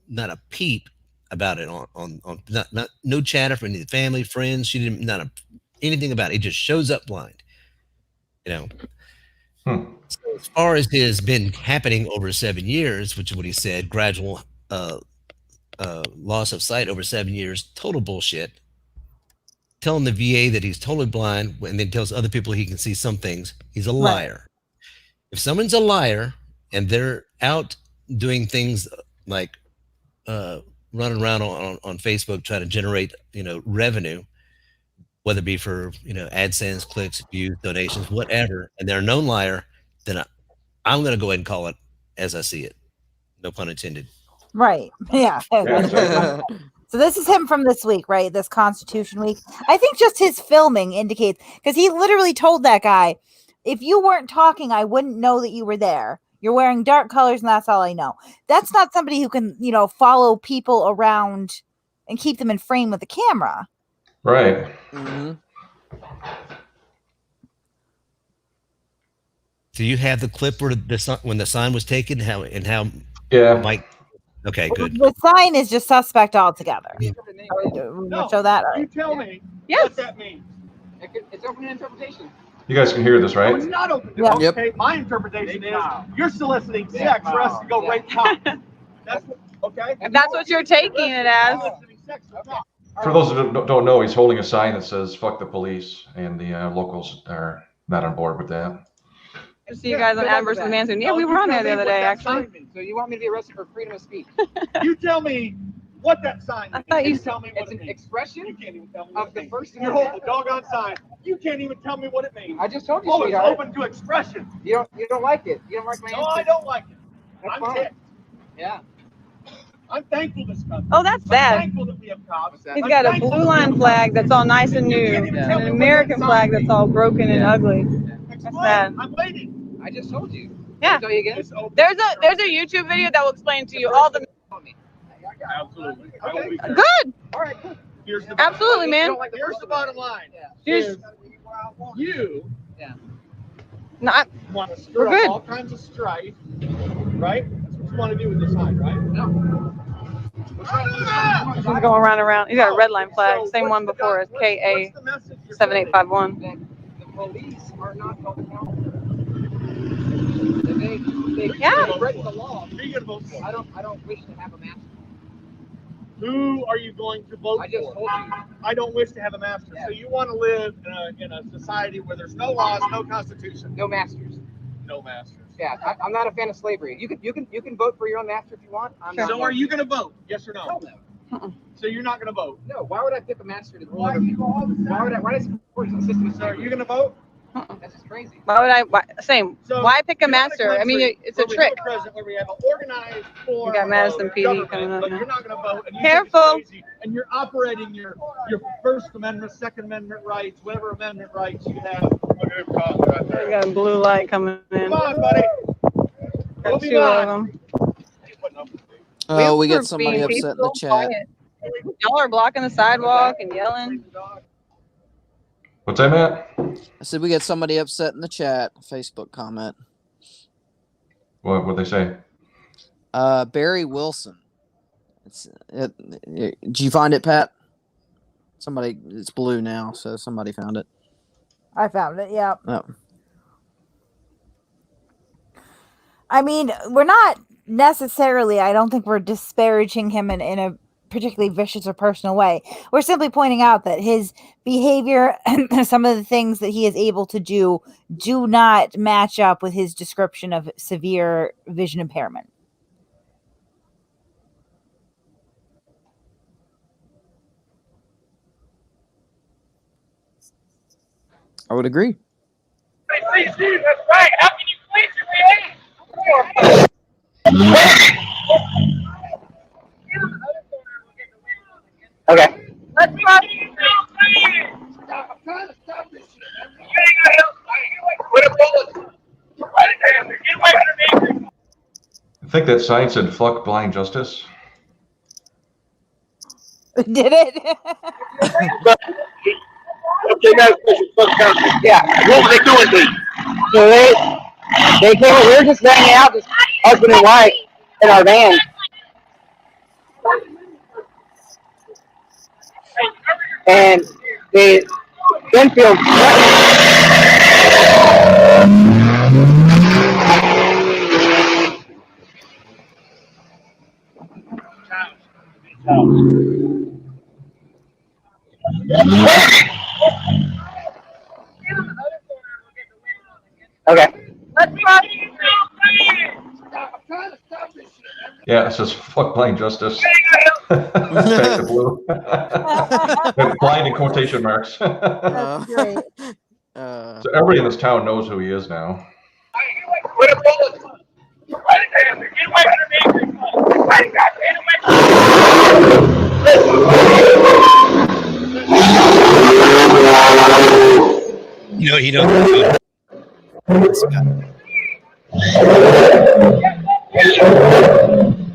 Speaker 4: not a peep about it on not no chatter from any family, friends. She didn't anything about it. He just shows up blind. So as far as his been happening over 7 years, which is what he said, gradual loss of sight over 7 years, total bullshit. Telling the VA that he's totally blind and then tells other people he can see some things, he's a liar. If someone's a liar and they're out doing things like running around on Facebook trying to generate, revenue, whether it be for, AdSense, clicks, views, donations, whatever, and they're a known liar, then I'm going to go ahead and call it as I see it. No pun intended.
Speaker 1: Right. Yeah. So this is him from this week, right? This Constitution week. I think just his filming indicates, because he literally told that guy, if you weren't talking, I wouldn't know that you were there. You're wearing dark colors and that's all I know. That's not somebody who can, follow people around and keep them in frame with the camera.
Speaker 2: Right.
Speaker 3: Mm-hmm.
Speaker 4: Do you have the clip where when the sign was taken? How?
Speaker 2: Yeah.
Speaker 4: Mike. Okay, good.
Speaker 1: The sign is just suspect altogether.
Speaker 4: Yeah.
Speaker 1: We'll show that.
Speaker 18: You tell me what that means.
Speaker 19: It's open to interpretation.
Speaker 2: You guys can hear this, right?
Speaker 18: Oh, it's not open.
Speaker 1: Yeah.
Speaker 18: Okay, my interpretation is you're soliciting sex for us to go rape cops. That's what, okay.
Speaker 12: If that's what you're taking it as.
Speaker 2: For those who don't know, he's holding a sign that says "fuck the police," and the locals are not on board with that.
Speaker 12: See you guys on Adam versus Manson. Yeah, we were on there the other day, actually.
Speaker 19: So you want me to be arrested for freedom of speech?
Speaker 18: You tell me what that sign means.
Speaker 12: I thought you
Speaker 18: tell me what
Speaker 19: it's
Speaker 18: it
Speaker 19: an
Speaker 18: means.
Speaker 19: expression
Speaker 18: You can't even tell me
Speaker 19: of the first
Speaker 18: You're holding the doggone sign. You can't even tell me what it means.
Speaker 19: I just told you,
Speaker 18: Oh, it's
Speaker 19: sweetheart.
Speaker 18: open to expression.
Speaker 19: You don't like it. You don't like my
Speaker 18: No,
Speaker 19: answer.
Speaker 18: I don't like it.
Speaker 19: That's
Speaker 18: I'm
Speaker 19: fine.
Speaker 18: ticked.
Speaker 19: Yeah.
Speaker 18: I'm thankful this country.
Speaker 12: Oh, that's
Speaker 18: I'm
Speaker 12: sad.
Speaker 18: thankful that we have cops.
Speaker 12: He's
Speaker 18: I'm
Speaker 12: got a
Speaker 18: thankful
Speaker 12: blue
Speaker 18: that we
Speaker 12: line
Speaker 18: have
Speaker 12: flag that's all nice and new, and an American flag that's all broken and ugly. That's sad.
Speaker 18: I'm waiting.
Speaker 19: I just told you.
Speaker 12: Yeah.
Speaker 19: Tell you again.
Speaker 12: There's a YouTube video that will explain to you all the.
Speaker 18: Absolutely.
Speaker 12: Good.
Speaker 18: All right. Here's the
Speaker 12: Absolutely, man.
Speaker 18: Here's the bottom line.
Speaker 12: Here's-
Speaker 18: Is you
Speaker 12: Not.
Speaker 18: want to stir
Speaker 12: We're
Speaker 18: up
Speaker 12: good.
Speaker 18: all kinds of strife, right? That's what you want to do with the sign, right? No.
Speaker 12: He's going around and around. He's got a red line flag, same one before as KA7851.
Speaker 19: The police are not held accountable.
Speaker 12: Yeah.
Speaker 19: Breaking the law.
Speaker 18: Who are you going to vote for?
Speaker 19: I don't wish to have a master.
Speaker 18: Who are you going to vote
Speaker 19: I just
Speaker 18: for?
Speaker 19: told you.
Speaker 18: I don't wish to have a master.
Speaker 19: Yeah.
Speaker 18: So you want to live in a society where there's no laws, no constitution,
Speaker 19: No masters.
Speaker 18: no masters.
Speaker 19: Yeah, I'm not a fan of slavery. You can vote for your own master if you want. I'm not
Speaker 18: So are you going to vote? Yes or no?
Speaker 19: Hell no.
Speaker 18: So you're not going to vote?
Speaker 19: No. Why would I pick a master to rule
Speaker 18: Why
Speaker 19: over
Speaker 18: do
Speaker 19: me?
Speaker 18: you go all the time?
Speaker 19: Why does it support the system of
Speaker 18: So are
Speaker 19: slavery?
Speaker 18: you going to vote?
Speaker 19: That's just crazy.
Speaker 12: Why would I? Same.
Speaker 18: So
Speaker 12: Why pick a
Speaker 18: you're not
Speaker 12: master? I mean,
Speaker 18: country
Speaker 12: it's a
Speaker 18: where we
Speaker 12: trick.
Speaker 18: have president where we have an organized form
Speaker 12: You got Madison
Speaker 18: of
Speaker 12: PD
Speaker 18: government,
Speaker 12: coming up
Speaker 18: but
Speaker 12: now.
Speaker 18: you're not going to vote. And you
Speaker 12: Careful.
Speaker 18: think it's crazy, and you're operating your First Amendment, Second Amendment rights, whatever amendment rights you have. Look at him calling right
Speaker 12: We
Speaker 18: there.
Speaker 12: got a blue light coming in.
Speaker 18: Come on, buddy. We'll
Speaker 12: Got
Speaker 18: be
Speaker 12: two of
Speaker 18: back.
Speaker 12: them.
Speaker 18: He's putting up with me.
Speaker 3: Oh, we
Speaker 12: We're
Speaker 3: got somebody
Speaker 12: being
Speaker 3: upset in the
Speaker 12: peaceful,
Speaker 3: chat.
Speaker 12: quiet. Y'all are blocking the sidewalk and yelling.
Speaker 2: What's that, Matt?
Speaker 3: I said we got somebody upset in the chat. Facebook comment.
Speaker 2: What'd they say?
Speaker 3: Barry Wilson. Did you find it, Pat? Somebody. It's blue now, so somebody found it.
Speaker 1: I found it. Yeah.
Speaker 3: Oh.
Speaker 1: I mean, we're not necessarily, I don't think we're disparaging him in a particularly vicious or personal way. We're simply pointing out that his behavior and some of the things that he is able to do not match up with his description of severe vision impairment.
Speaker 3: I would agree.
Speaker 18: Please do. That's right. How can you please your
Speaker 12: Okay.
Speaker 18: Let's try to I'm trying to stop this shit. With a bullet. Get away from me.
Speaker 2: I think that sign said "fuck blind justice."
Speaker 1: Did it?
Speaker 12: Okay, guys, yeah. What were they doing, dude? So they came. We were just hanging out, just husband and wife, in our van. And the Benfield. Okay.
Speaker 2: Yeah, it says fuck blind justice. Back to blue. Blind in quotation marks.
Speaker 1: That's great.
Speaker 2: So everybody in this town knows who he is now.
Speaker 4: You know, he don't.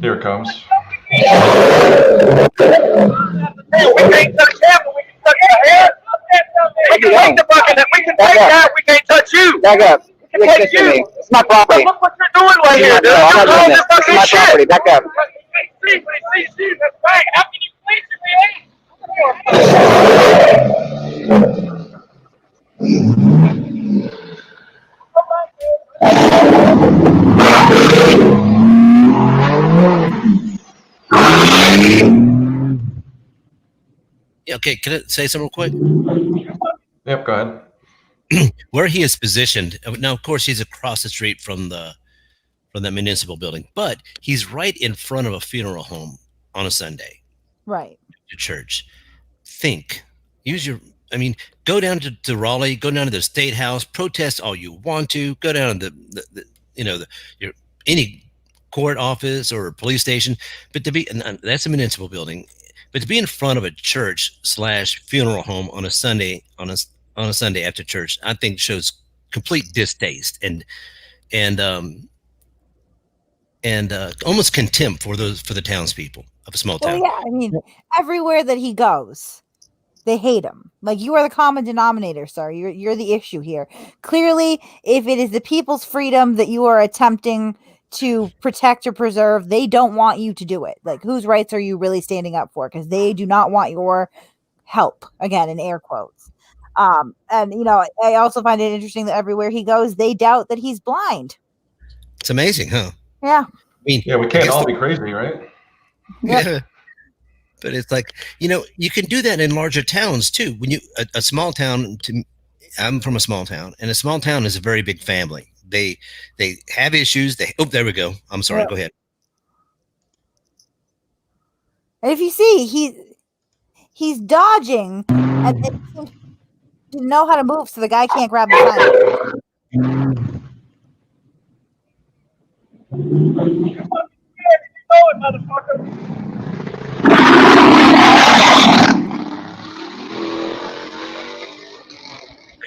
Speaker 2: Here it comes.
Speaker 18: We can't touch him, but we can touch the head. We can take the bucket. We can take that. We can't touch you.
Speaker 12: Back up.
Speaker 18: We can take you.
Speaker 12: It's my property.
Speaker 18: Look what you're doing right here, dude.
Speaker 12: No, I'm
Speaker 18: You're
Speaker 12: not
Speaker 18: calling
Speaker 12: doing
Speaker 18: this
Speaker 12: that. It's
Speaker 18: fucking
Speaker 12: my
Speaker 18: shit.
Speaker 12: property. Back up.
Speaker 18: See, that's right. How can you please me?
Speaker 4: Yeah, okay, can I say something real quick?
Speaker 2: Yep, go ahead.
Speaker 4: Where he is positioned now, of course, he's across the street from the municipal building, but he's right in front of a funeral home on a Sunday.
Speaker 1: Right.
Speaker 4: To church. Go down to Raleigh, go down to the State House, protest all you want to, go down to any court office or police station, but that's a municipal building, but to be in front of a church / funeral home on a Sunday on a Sunday after church, I think shows complete distaste and almost contempt for the townspeople of a small town.
Speaker 1: Well, yeah, I mean, everywhere that he goes, they hate him. Like, you are the common denominator, sir. You're the issue here. Clearly, if it is the people's freedom that you are attempting to protect or preserve, they don't want you to do it. Like, whose rights are you really standing up for? Because they do not want your help. Again, in air quotes. And I also find it interesting that everywhere he goes, they doubt that he's blind.
Speaker 4: It's amazing, huh?
Speaker 1: Yeah.
Speaker 2: We can't all be crazy, right?
Speaker 4: Yeah. But it's like, you can do that in larger towns too. When a small town, I'm from a small town, and a small town is a very big family. They have issues. There we go. I'm sorry.
Speaker 1: Yeah.
Speaker 4: Go ahead.
Speaker 1: And if you see, he's dodging, and they seem to know how to move, so the guy can't grab the sign.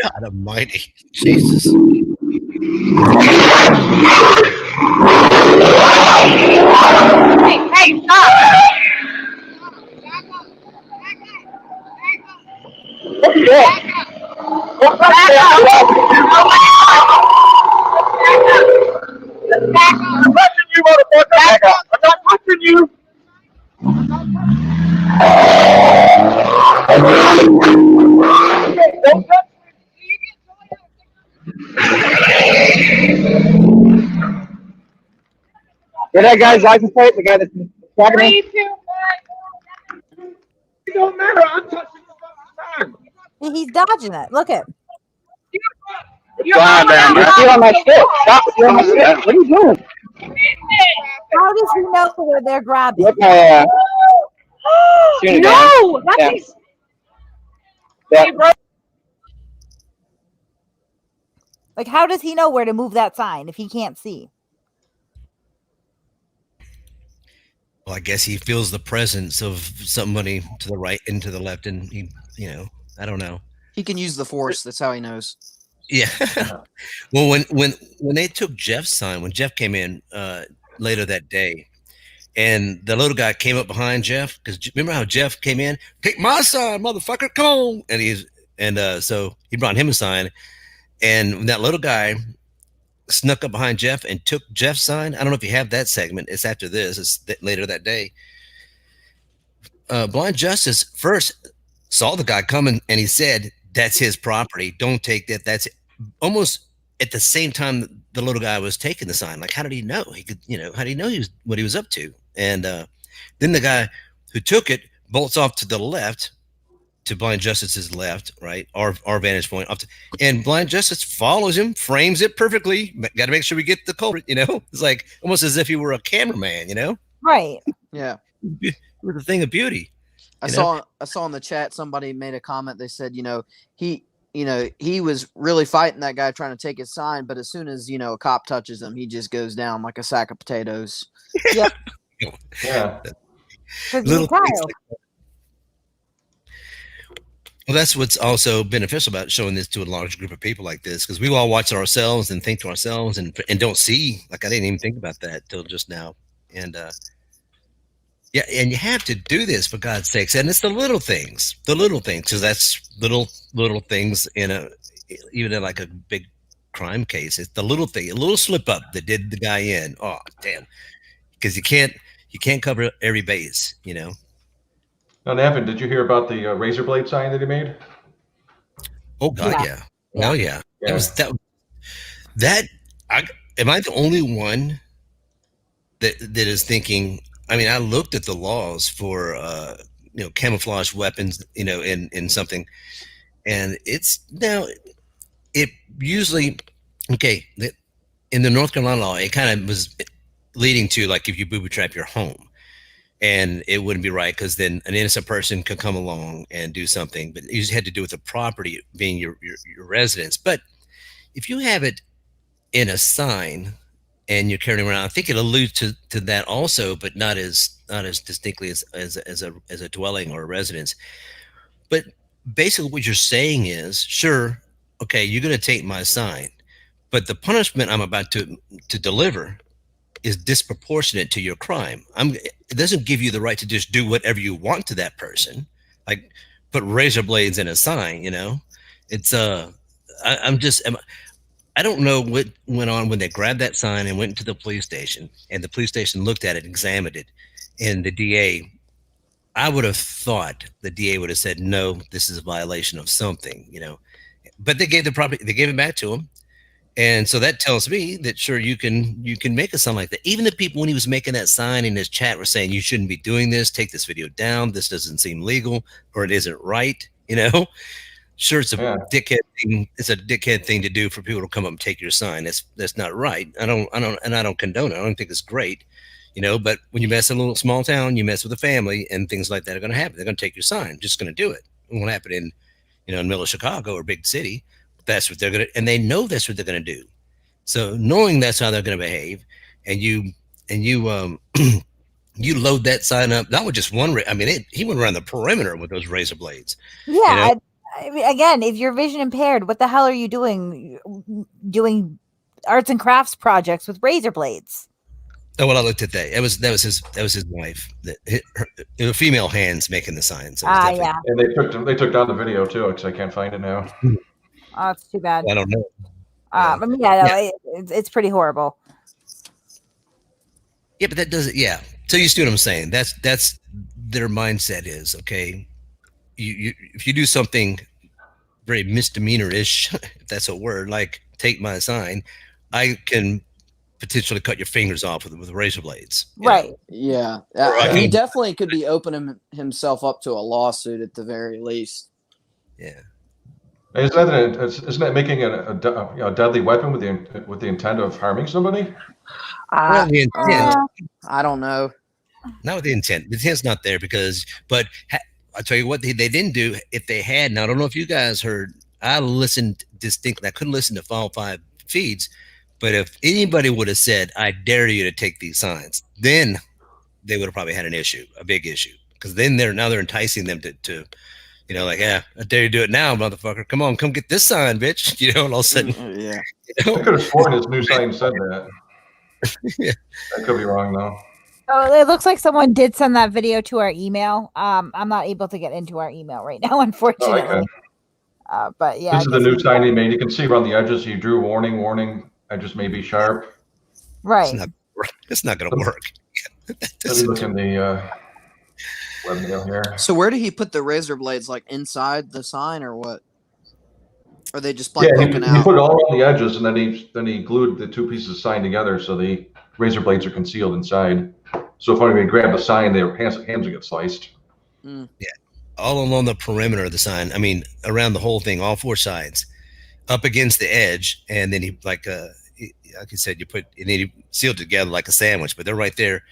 Speaker 4: God Almighty, Jesus!
Speaker 18: Hey, stop!
Speaker 12: What's that?
Speaker 18: I'm touching you, motherfucker! Back up! I'm not touching you! Don't touch
Speaker 12: Get that guy's license plate, the guy that's talking to me.
Speaker 18: It don't matter. I'm touching you all the time.
Speaker 1: He's dodging it. Look at.
Speaker 12: You're stealing my shit. Stop stealing my shit. What are you doing?
Speaker 1: How does he know where they're grabbing?
Speaker 12: Look, no,
Speaker 18: that's
Speaker 1: Like, how does he know where to move that sign if he can't see?
Speaker 4: Well, I guess he feels the presence of somebody to the right and to the left, and he, I don't know.
Speaker 3: He can use the force. That's how he knows.
Speaker 4: Yeah. Well, when they took Jeff's sign, when Jeff came in later that day, and the little guy came up behind Jeff, because remember how Jeff came in, take my sign, motherfucker, come on, and so he brought him a sign, and when that little guy snuck up behind Jeff and took Jeff's sign. I don't know if you have that segment. It's after this. It's later that day. Blind Justice first saw the guy coming, and he said, "That's his property. Don't take that." That's almost at the same time the little guy was taking the sign. Like, how did he know? He could, how did he know what he was up to? And then the guy who took it bolts off to the left, to Blind Justice's left, right? Our vantage point, and Blind Justice follows him, frames it perfectly. Got to make sure we get the culprit. It's like almost as if he were a cameraman.
Speaker 1: Right.
Speaker 3: Yeah.
Speaker 4: With a thing of beauty.
Speaker 3: I saw in the chat somebody made a comment. They said, he was really fighting that guy trying to take his sign, but as soon as a cop touches him, he just goes down like a sack of potatoes.
Speaker 1: Yep.
Speaker 2: Yeah.
Speaker 4: Little things like that. Well, that's what's also beneficial about showing this to a large group of people like this, because we all watch it ourselves and think to ourselves and don't see. Like I didn't even think about that till just now, and yeah, and you have to do this for God's sakes, and it's the little things, because that's little things even in like a big crime case. It's the little thing, a little slip up that did the guy in. Oh damn, because you can't cover every base,
Speaker 2: Now, Evan, did you hear about the razor blade sign that he made?
Speaker 4: Oh God, yeah. Oh yeah. Am I the only one that is thinking? I mean, I looked at the laws for camouflage weapons, in something, and it usually in the North Carolina law, it kind of was leading to like if you booby trap your home. And it wouldn't be right because then an innocent person could come along and do something, but you had to do with the property being your residence. But if you have it in a sign and you're carrying around, I think it alludes to that also, but not as distinctly as a dwelling or a residence. But basically, what you're saying is, sure, okay, you're going to take my sign, but the punishment I'm about to deliver is disproportionate to your crime. It doesn't give you the right to just do whatever you want to that person, like put razor blades in a sign. It's I don't know what went on when they grabbed that sign and went to the police station, and the police station looked at it, examined it, and the DA. I would have thought the DA would have said, no, this is a violation of something, but they gave it back to him. And so that tells me that sure you can make a sign like that. Even the people when he was making that sign in his chat were saying you shouldn't be doing this. Take this video down. This doesn't seem legal, or it isn't right. Sure, it's a dickhead thing. It's a dickhead thing to do for people to come up and take your sign. That's not right. I don't condone it. I don't think it's great. But when you mess in a little small town, you mess with a family, and things like that are going to happen. They're going to take your sign. Just going to do it. It won't happen in the middle of Chicago or big city. That's what they're going to, and they know that's what they're going to do. So knowing that's how they're going to behave, and you you load that sign up, not with just one. He went around the perimeter with those razor blades.
Speaker 1: Yeah. I mean, again, if you're vision impaired, what the hell are you doing? Doing arts and crafts projects with razor blades?
Speaker 4: Oh well, I looked at that. That was his wife. Her female hands making the signs.
Speaker 1: Yeah.
Speaker 2: And they took down the video too because I can't find it now.
Speaker 1: Oh, it's too bad.
Speaker 4: I don't know.
Speaker 1: It's pretty horrible.
Speaker 4: Yeah, but that doesn't. Yeah. So you see what I'm saying? That's their mindset is okay. You if you do something very misdemeanor-ish, if that's a word, like take my sign, I can potentially cut your fingers off with razor blades.
Speaker 1: Right.
Speaker 3: Yeah. He definitely could be opening himself up to a lawsuit at the very least.
Speaker 4: Yeah.
Speaker 2: Isn't that making a deadly weapon with the intent of harming somebody?
Speaker 4: The intent.
Speaker 3: I don't know.
Speaker 4: Not with the intent. The intent's not there but I'll tell you what they didn't do. If they had, now I don't know if you guys heard, I listened distinctly. I couldn't listen to all 5 feeds, but if anybody would have said, I dare you to take these signs, then they would have probably had a big issue. Because then they're enticing them to I dare you to do it now, motherfucker. Come on, come get this sign, bitch. And all of a sudden,
Speaker 2: I could have sworn his new sign said that.
Speaker 4: Yeah.
Speaker 2: I could be wrong though.
Speaker 1: Oh, it looks like someone did send that video to our email. I'm not able to get into our email right now, unfortunately.
Speaker 2: Oh, okay.
Speaker 1: But yeah,
Speaker 2: this is the new sign he made. You can see around the edges. He drew warning. Edges may be sharp.
Speaker 1: Right.
Speaker 4: It's not going to work.
Speaker 2: Let me look in the webmail here.
Speaker 3: So where did he put the razor blades? Like inside the sign or what? Or they just poking out?
Speaker 2: He put it all around the edges, and then he glued the 2 pieces of sign together, so the razor blades are concealed inside. So if anybody grabbed the sign, their hands would get sliced.
Speaker 4: Yeah, all along the perimeter of the sign. I mean, around the whole thing, all four sides, up against the edge, and then he like you said, you put and then he sealed together like a sandwich. But they're right there.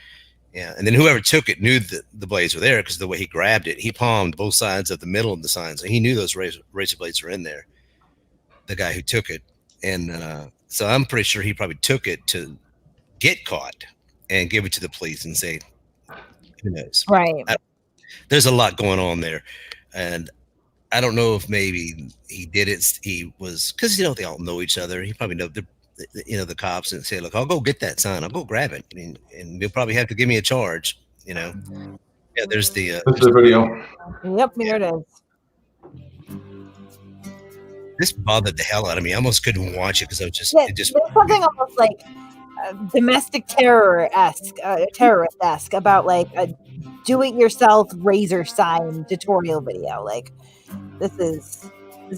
Speaker 4: Yeah, and then whoever took it knew that the blades were there because the way he grabbed it, he palmed both sides of the middle of the sign, so he knew those razor blades were in there. The guy who took it, and so I'm pretty sure he probably took it to get caught and give it to the police and say, who knows?
Speaker 1: Right.
Speaker 4: There's a lot going on there, and I don't know if maybe he did it. He was because they all know each other. He probably know the cops and say, look, I'll go get that sign. I'll go grab it, and you'll probably have to give me a charge. Yeah, there's the
Speaker 2: video.
Speaker 1: Yep, here it is.
Speaker 4: This bothered the hell out of me. I almost couldn't watch it because I was just
Speaker 1: there's something almost like domestic terrorist-esque about like a do-it-yourself razor sign tutorial video. Like this is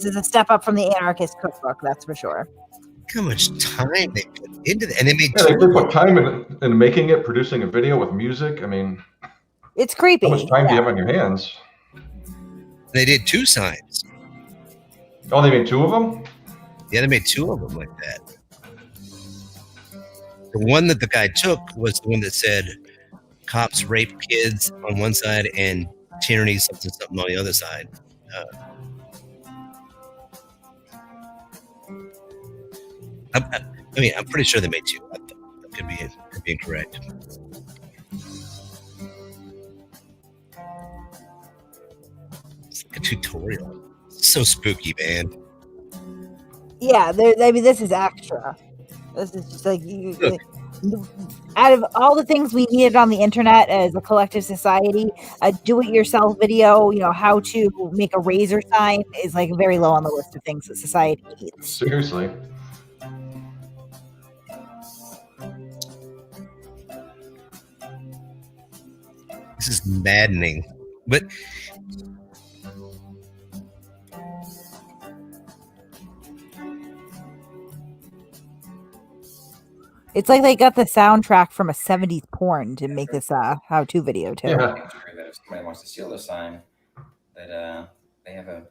Speaker 1: a step up from the anarchist cookbook, that's for sure.
Speaker 4: How much time they put into that, and they made
Speaker 2: they put time in making it, producing a video with music. I mean,
Speaker 1: it's creepy.
Speaker 2: How much time do you have on your hands?
Speaker 4: They did 2 signs.
Speaker 2: Oh, they made 2 of them?
Speaker 4: Yeah, they made 2 of them like that. The one that the guy took was the one that said cops rape kids on one side and tyranny something on the other side. I mean, I'm pretty sure they made 2. That could be incorrect. It's like a tutorial. So spooky, man.
Speaker 1: Yeah, I mean, this is extra. This is just like out of all the things we needed on the internet as a collective society, a do-it-yourself video, how to make a razor sign is like very low on the list of things that society needs.
Speaker 2: Seriously.
Speaker 4: This is maddening, but
Speaker 1: it's like they got the soundtrack from a 70s porn to make this how-to video too.
Speaker 20: Yeah. Make sure that if somebody wants to steal the sign, that they have a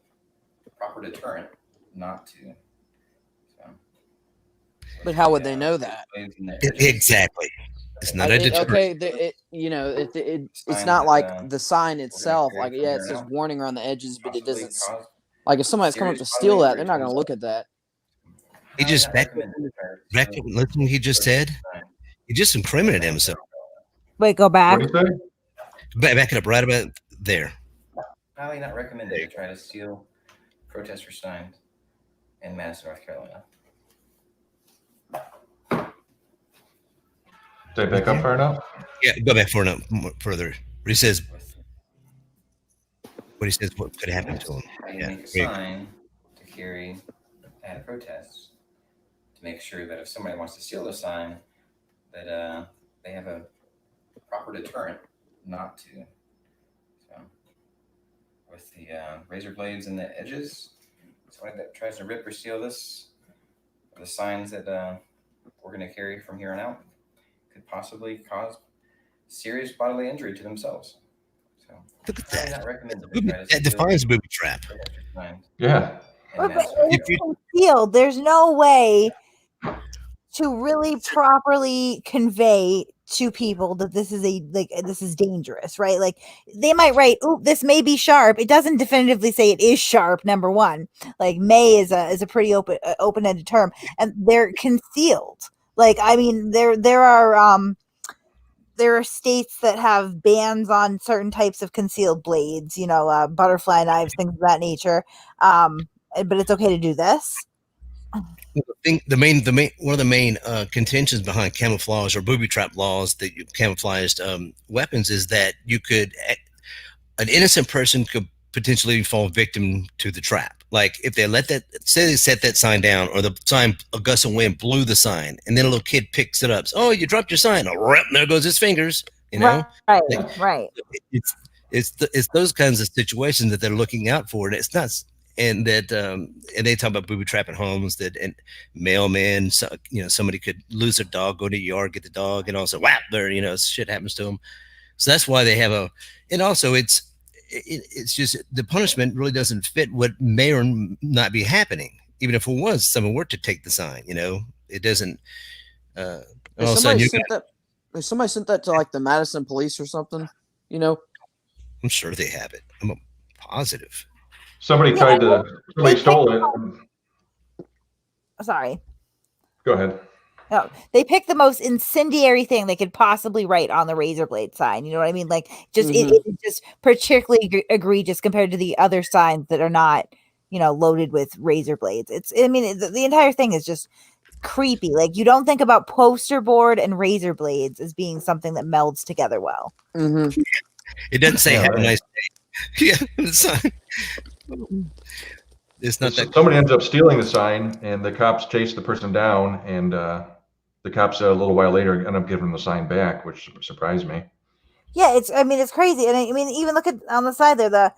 Speaker 20: proper deterrent not to. So.
Speaker 3: But how would they know that?
Speaker 4: Exactly. It's not a deterrent.
Speaker 3: Okay, it's not like the sign itself. Like, yeah, it says warning around the edges, but it doesn't. Like, if somebody's coming up to steal that, they're not going to look at that.
Speaker 4: He just back listen what he just said. He just incriminated himself.
Speaker 1: Wait, go back.
Speaker 4: Back it up right about there.
Speaker 20: Highly not recommended to try to steal protester signs in Madison, North Carolina.
Speaker 2: Did I back up far enough?
Speaker 4: Yeah, go back further. He says what could happen to him.
Speaker 20: Yeah, make a sign to carry at a protest to make sure that if somebody wants to steal the sign, that they have a proper deterrent not to. So, with the razor blades and the edges, somebody that tries to rip or steal this, the signs that we're going to carry from here on out, could possibly cause serious bodily injury to themselves. So,
Speaker 4: look at that. That defines booby trap.
Speaker 2: Yeah.
Speaker 1: If it's concealed, there's no way to really properly convey to people that this is dangerous, right? Like they might write, "Oh, this may be sharp." It doesn't definitively say it is sharp. Number one, like may is a pretty open-ended term, and they're concealed. Like, I mean, there are states that have bans on certain types of concealed blades, butterfly knives, things of that nature. But it's okay to do this.
Speaker 4: I think one of the main contentions behind camouflage or booby trap laws that camouflaged weapons is that an innocent person could potentially fall victim to the trap. Like if they they set that sign down, or the sign, a gust of wind blew the sign, and then a little kid picks it up. Oh, you dropped your sign. Oh, there goes his fingers.
Speaker 1: Right. Right.
Speaker 4: It's those kinds of situations that they're looking out for, and it's not. and that and they talk about booby trapping homes, that and mailmen, so, somebody could lose their dog, go to the yard, get the dog, and also whap, there, shit happens to them. So that's why they have and also it's just the punishment really doesn't fit what may or not be happening. Even if it was someone were to take the sign, it doesn't. And all of a sudden,
Speaker 3: somebody sent that to like the Madison police or something,
Speaker 4: I'm sure they have it. I'm positive.
Speaker 2: Somebody stole it.
Speaker 1: Sorry.
Speaker 2: Go ahead.
Speaker 1: No, they picked the most incendiary thing they could possibly write on the razor blade sign. You know what I mean? Like, just it's just particularly egregious compared to the other signs that are not, loaded with razor blades. The entire thing is just creepy. Like, you don't think about poster board and razor blades as being something that melds together well.
Speaker 3: Mm-hmm.
Speaker 4: It doesn't say have a nice day. Yeah, the sign. It's not that.
Speaker 2: Somebody ends up stealing the sign, and the cops chase the person down, and the cops a little while later end up giving them the sign back, which surprised me.
Speaker 1: Yeah, it's crazy. And even look at on the side there, the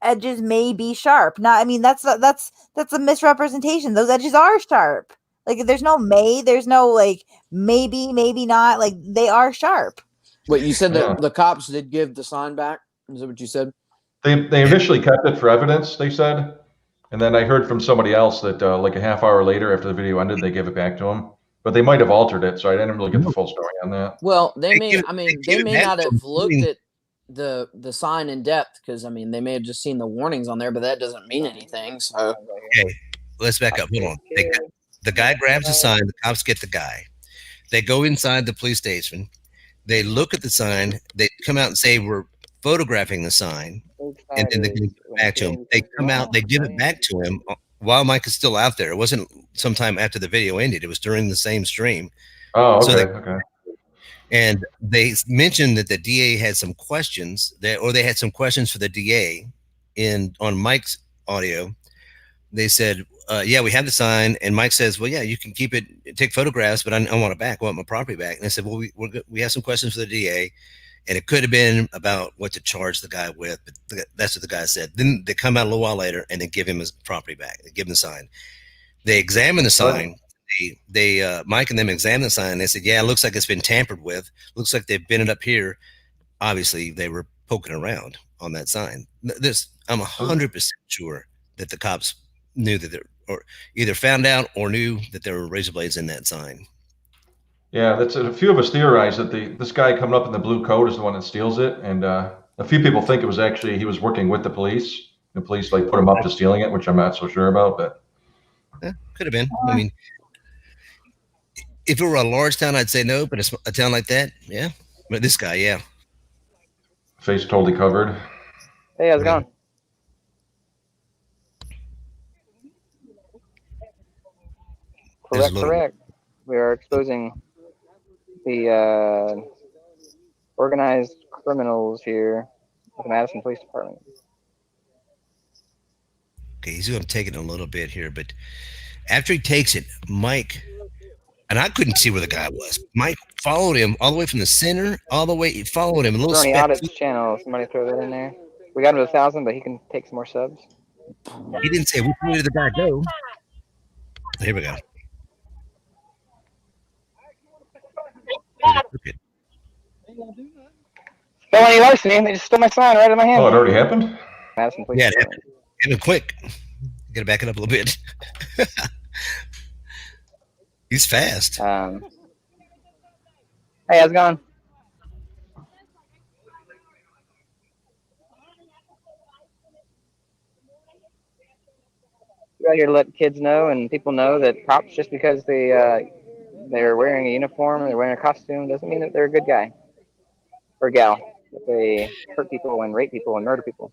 Speaker 1: edges may be sharp. That's a misrepresentation. Those edges are sharp. Like, there's no there's no like maybe not. Like, they are sharp.
Speaker 3: Wait, you said that the cops did give the sign back? Is that what you said?
Speaker 2: They initially kept it for evidence, they said. And then I heard from somebody else that like a half hour later after the video ended, they gave it back to him. But they might have altered it, so I didn't really get the full story on that.
Speaker 3: Well, they may not have looked at the sign in depth, because they may have just seen the warnings on there, but that doesn't mean anything. So
Speaker 4: okay, let's back up. Hold on. The guy grabs the sign, the cops get the guy. They go inside the police station, they look at the sign, they come out and say we're photographing the sign, and then they give it back to him. They come out, they give it back to him while Mike is still out there. It wasn't sometime after the video ended. It was during the same stream.
Speaker 2: Oh, okay. Okay.
Speaker 4: And they mentioned that the DA had some questions they had some questions for the DA on Mike's audio. They said, yeah, we have the sign. And Mike says, well, yeah, you can keep it, take photographs, but I want it back. I want my property back. And they said, well, we have some questions for the DA. And it could have been about what to charge the guy with, but that's what the guy said. Then they come out a little while later and they give him his property back. They give him the sign. They examine the sign. They Mike and them examine the sign. And they said, yeah, it looks like it's been tampered with. Looks like they've been it up here. Obviously, they were poking around on that sign. I'm 100% sure that the cops knew that or either found out or knew that there were razor blades in that sign.
Speaker 2: Yeah, that's a few of us theorize that this guy coming up in the blue coat is the one that steals it, and a few people think it was actually he was working with the police. The police put him up to stealing it, which I'm not so sure about, but
Speaker 4: could have been. If it were a large town, I'd say no, but it's a town like that, yeah. But this guy, yeah,
Speaker 2: face totally covered.
Speaker 19: Hey, how's it going? Correct. We are exposing the organized criminals here at the Madison Police Department.
Speaker 4: Okay, he's going to take it a little bit here, but after he takes it, Mike, and I couldn't see where the guy was. Mike followed him all the way from the center, all the way. He followed him a little.
Speaker 19: Bernie Audit's channel. Somebody throw that in there. We got him to 1,000, but he can take some more subs.
Speaker 4: He didn't say which way did the guy go. Here we go.
Speaker 19: Don't any larceny. They just stole my sign right out of my hand.
Speaker 2: Oh, it already happened?
Speaker 19: Madison Police
Speaker 4: Yeah, it happened quick. Gotta back it up a little bit. He's fast.
Speaker 19: Hey, how's it going? We're out here to let kids know and people know that cops, just because they're wearing a uniform or they're wearing a costume, doesn't mean that they're a good guy or gal. That they hurt people and rape people and murder people.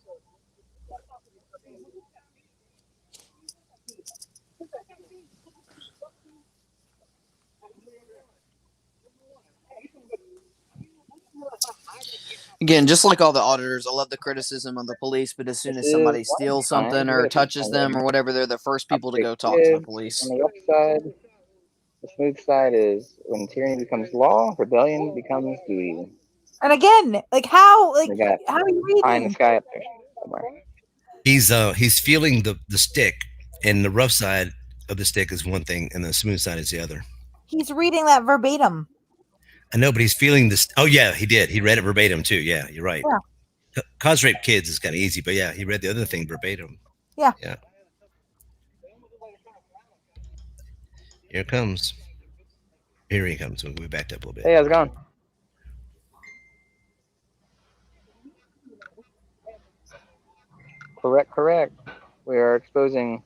Speaker 3: Again, just like all the auditors, I love the criticism of the police, but as soon as somebody steals something or touches them or whatever, they're the first people to go talk to the police.
Speaker 19: On the rough side, the smooth side is when tyranny becomes law, rebellion becomes duty.
Speaker 1: And again, how are you reading?
Speaker 19: Eye in the sky up there somewhere.
Speaker 4: He's feeling the stick, and the rough side of the stick is one thing, and the smooth side is the other.
Speaker 1: He's reading that verbatim.
Speaker 4: I know, but he's feeling this. Oh yeah, he did. He read it verbatim too. Yeah, you're right.
Speaker 1: Yeah.
Speaker 4: Cause rape kids is kind of easy, but yeah, he read the other thing verbatim.
Speaker 1: Yeah.
Speaker 4: Yeah. Here it comes. Here he comes. We backed up a little bit.
Speaker 19: Hey, how's it going? Correct. We are exposing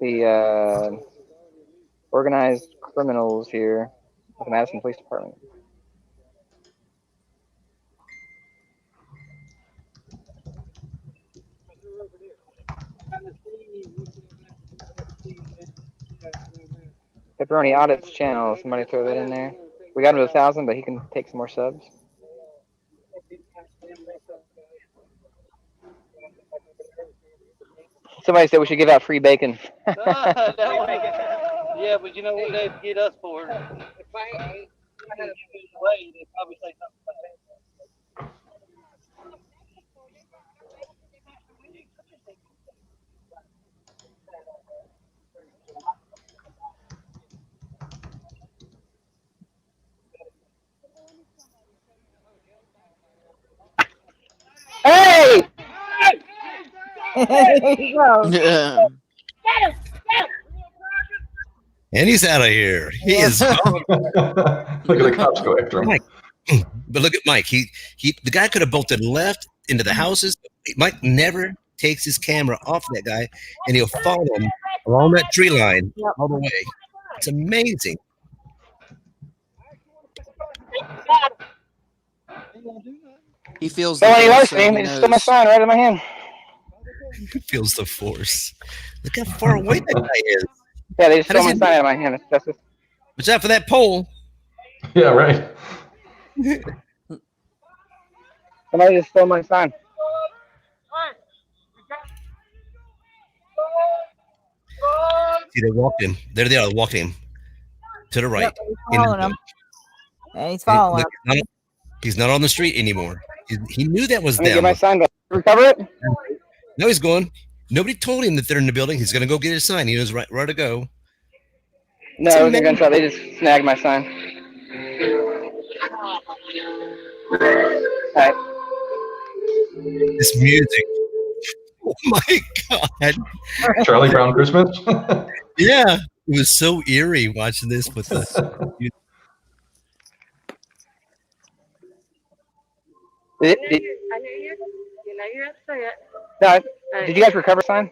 Speaker 19: the organized criminals here at the Madison Police Department. Pepperoni Audits channel. Somebody throw that in there. We got him to 1,000, but he can take some more subs. Somebody said we should give out free bacon.
Speaker 21: Yeah, but you know what they'd get us for? If I ain't way, they'd probably say something about that.
Speaker 19: Hey!
Speaker 1: There you go.
Speaker 3: Yeah.
Speaker 4: And he's out of here. He is.
Speaker 2: Look at the cops go after him.
Speaker 4: Mike. But look at Mike. The guy could have bolted left into the houses. Mike never takes his camera off that guy, and he'll follow him along that tree line all the way. It's amazing.
Speaker 3: He feels
Speaker 19: So
Speaker 3: the
Speaker 19: when he
Speaker 3: force,
Speaker 19: likes me,
Speaker 3: so
Speaker 19: they
Speaker 3: he
Speaker 19: just stole my
Speaker 3: knows.
Speaker 19: sign right in my hand.
Speaker 4: He feels the force. Look how far away that guy is.
Speaker 19: Yeah, they just
Speaker 4: How
Speaker 19: stole
Speaker 4: does
Speaker 19: my
Speaker 4: he-
Speaker 19: sign out of my hand. That's just...
Speaker 4: Watch out for that pole.
Speaker 2: Yeah, right.
Speaker 19: Somebody just stole my sign.
Speaker 4: See, they walked him. There they are. They walked him to the right.
Speaker 1: Yep, he's following him. And he's following him.
Speaker 4: He's not on the street anymore. He knew that was
Speaker 19: Let me
Speaker 4: them.
Speaker 19: get my sign back. Recover it?
Speaker 4: No, he's going. Nobody told him that they're in the building. He's going to go get his sign. He knows right to go.
Speaker 19: No, it wasn't a gunshot. They just snagged my sign. All right.
Speaker 4: This music. Oh my God.
Speaker 2: Charlie Brown Christmas?
Speaker 4: Yeah. It was so eerie watching this with us.
Speaker 19: Did,
Speaker 11: I know you're upset.
Speaker 19: no, did you guys recover sign?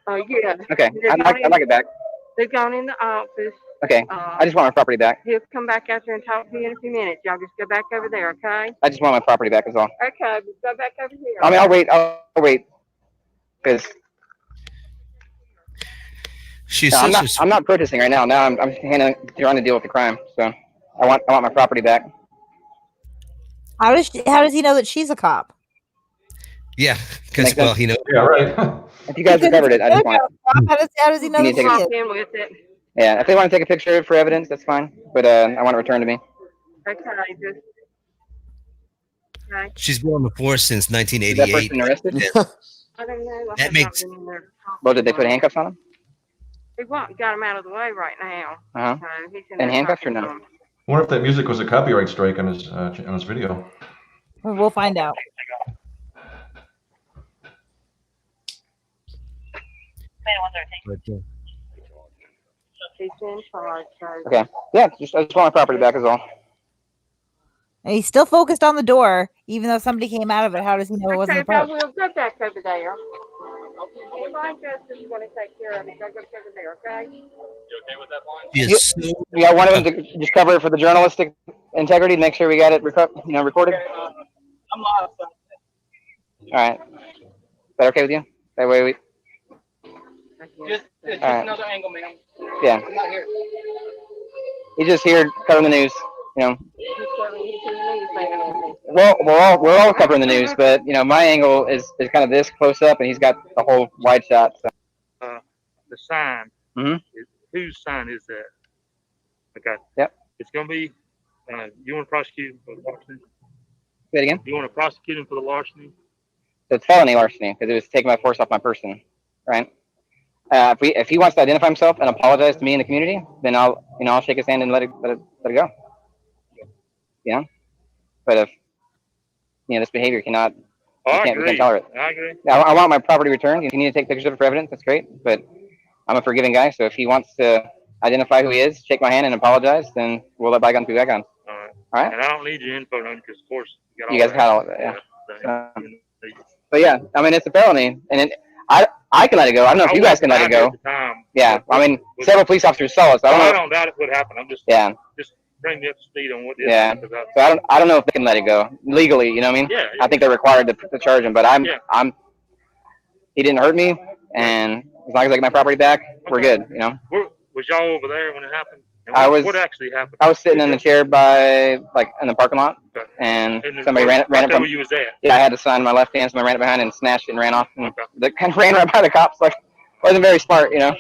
Speaker 11: Oh, yeah.
Speaker 19: Okay, I'd like it back.
Speaker 11: They've gone in the office.
Speaker 19: Okay, I just want my property back.
Speaker 11: He'll come back out there and talk to you in a few minutes. Y'all just go back over there, okay?
Speaker 19: I just want my property back is all.
Speaker 11: Okay, just go back over here.
Speaker 19: I mean, I'll wait. Because I'm not protesting right now. Now I'm trying to deal with the crime. So I want my property back.
Speaker 1: How does he know that she's a cop?
Speaker 4: Yeah, because well, he knows.
Speaker 2: Yeah, right.
Speaker 19: If you guys recovered it, I just want it.
Speaker 1: How does he know that she is?
Speaker 11: With it.
Speaker 19: Yeah, if they want to take a picture for evidence, that's fine. But I want it returned to me.
Speaker 11: Okay, just. Okay.
Speaker 4: She's been on the force since
Speaker 19: Is that
Speaker 4: 1988.
Speaker 19: person arrested?
Speaker 11: I don't know. I
Speaker 4: That
Speaker 11: have
Speaker 4: makes-
Speaker 11: not been in there.
Speaker 19: Well, did they put handcuffs on him?
Speaker 11: They got him out of the way right now.
Speaker 19: Uh-huh.
Speaker 11: So he's in
Speaker 19: And
Speaker 11: there
Speaker 19: handcuffs or
Speaker 11: talking to
Speaker 19: no?
Speaker 11: him.
Speaker 2: I wonder if that music was a copyright strike on his video.
Speaker 1: We'll find out.
Speaker 11: He's in charge. So.
Speaker 19: Okay. Yeah, I just want my property back is all.
Speaker 1: And he's still focused on the door, even though somebody came out of it. How does he know it wasn't
Speaker 11: Okay,
Speaker 1: a probe?
Speaker 11: we'll go back over there. Mine Justin's going to take care of it. Go over there, okay?
Speaker 9: You okay with that, Vaughn?
Speaker 4: He is so
Speaker 19: Yeah, I wanted them to just cover it for the journalistic integrity, make sure we got it recorded.
Speaker 21: I'm live.
Speaker 19: All right. Is that okay with you? That way we.
Speaker 21: Just
Speaker 19: All right.
Speaker 21: another angle, man.
Speaker 19: Yeah.
Speaker 21: I'm not here.
Speaker 19: He's just here covering the news. You know.
Speaker 11: He's in the news, man.
Speaker 19: Well, we're all covering the news, but my angle is kind of this close up, and he's got the whole wide shot. So.
Speaker 22: The sign.
Speaker 19: Mhm.
Speaker 22: Whose sign is that? Okay.
Speaker 19: Yep.
Speaker 22: It's gonna be. You want to prosecute him for larceny?
Speaker 19: Say it again.
Speaker 22: You want to prosecute him for the larceny?
Speaker 19: So it's felony larceny because it was taking my force off my person, right? If he wants to identify himself and apologize to me in the community, then I'll shake his hand and let it go. You know, but if this behavior we can't tolerate it.
Speaker 22: I agree.
Speaker 19: I want my property returned. If you need to take pictures of it for evidence, that's great. But I'm a forgiving guy, so if he wants to identify who he is, shake my hand and apologize, then we'll let bygones be bygones.
Speaker 22: All
Speaker 19: right.
Speaker 22: And I don't need your info on because, of course,
Speaker 19: You guys got all of it, yeah. But yeah, I mean, it's a felony, and I can let it go. I don't know if you guys can let it go. Yeah, I mean, several police officers saw it, so
Speaker 22: I don't doubt it would happen. I'm just bring me up to speed on what it is.
Speaker 19: Yeah. So I don't know if they can let it go legally. You know what I mean?
Speaker 22: Yeah.
Speaker 19: I think they're required to charge him, but he didn't hurt me, and as long as I get my property back, we're good. You know.
Speaker 22: Was y'all over there when it happened? And what actually happened?
Speaker 19: I was sitting in the chair in the parking lot, and somebody ran it from.
Speaker 22: You was there.
Speaker 19: Yeah, I had the sign in my left hand, somebody ran it behind and snatched it and ran off. And they kind of ran right by the cops. Like, wasn't very smart, you know.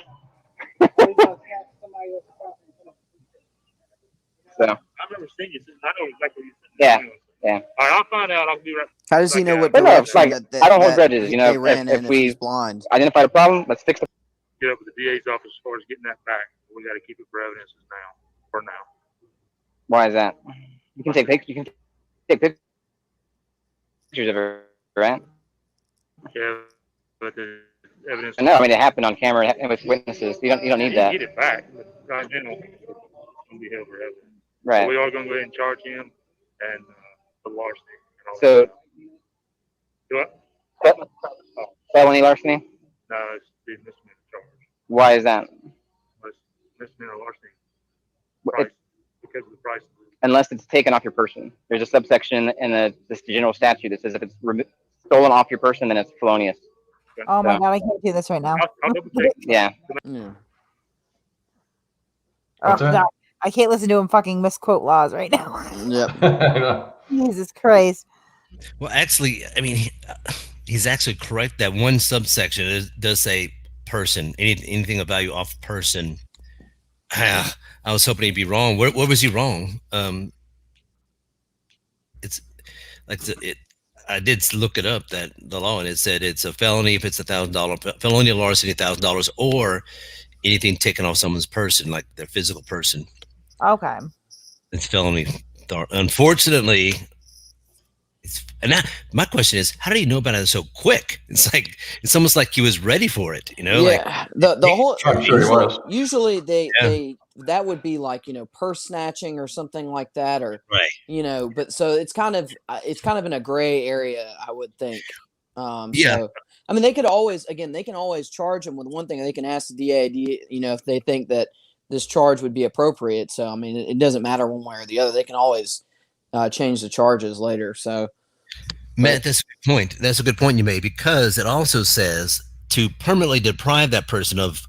Speaker 19: So.
Speaker 22: I remember seeing you. I know exactly what you said.
Speaker 19: Yeah. Yeah.
Speaker 22: All right, I'll find out. I'll be right.
Speaker 3: How does he know what
Speaker 19: But no,
Speaker 3: direction
Speaker 19: like, I don't hold grudges, you know. If we
Speaker 3: he's blind?
Speaker 19: identify the problem, let's fix it.
Speaker 22: Get up with the DA's office as far as getting that back. We got to keep it for evidence for now.
Speaker 19: Why is that? You can take pictures of it, right?
Speaker 22: Yeah, but the evidence.
Speaker 19: No, I mean it happened on camera and with witnesses. You don't need that.
Speaker 22: Get it back. But in general, it's going to be held for evidence.
Speaker 19: Right.
Speaker 22: So we are going to go ahead and charge him and the larceny.
Speaker 19: So.
Speaker 22: Do what?
Speaker 19: Felony larceny?
Speaker 22: No, it's the misdemeanor charge.
Speaker 19: Why is that?
Speaker 22: It's misdemeanor larceny. Because of the price.
Speaker 19: Unless it's taken off your person. There's a subsection in this general statute that says if it's stolen off your person, then it's felonious.
Speaker 1: Oh my God, I can't do this right now.
Speaker 19: Yeah.
Speaker 1: Oh God, I can't listen to him fucking misquote laws right now.
Speaker 3: Yep.
Speaker 1: Jesus Christ.
Speaker 4: Well, actually, I mean, he's actually correct. That one subsection does say person, anything of value off person. I was hoping he'd be wrong. Where was he wrong? It's like I did look it up, that the law, and it said it's a felony if it's $1,000 felony larceny, $1,000, or anything taken off someone's person, like their physical person.
Speaker 1: Okay.
Speaker 4: It's felony. Unfortunately, my question is, how did he know about it so quick? It's almost like he was ready for it, you know?
Speaker 3: Yeah.
Speaker 4: Like,
Speaker 3: the whole
Speaker 4: Yeah.
Speaker 3: usually they that would be like, purse snatching or something like that, or
Speaker 4: right.
Speaker 3: But so it's kind of in a gray area, I would think.
Speaker 4: Yeah.
Speaker 3: So, I mean, they can always charge him with one thing. They can ask the DA, if they think that this charge would be appropriate. So, I mean, it doesn't matter one way or the other. They can always change the charges later. So,
Speaker 4: Matt, that's a good point. That's a good point you made, because it also says to permanently deprive that person of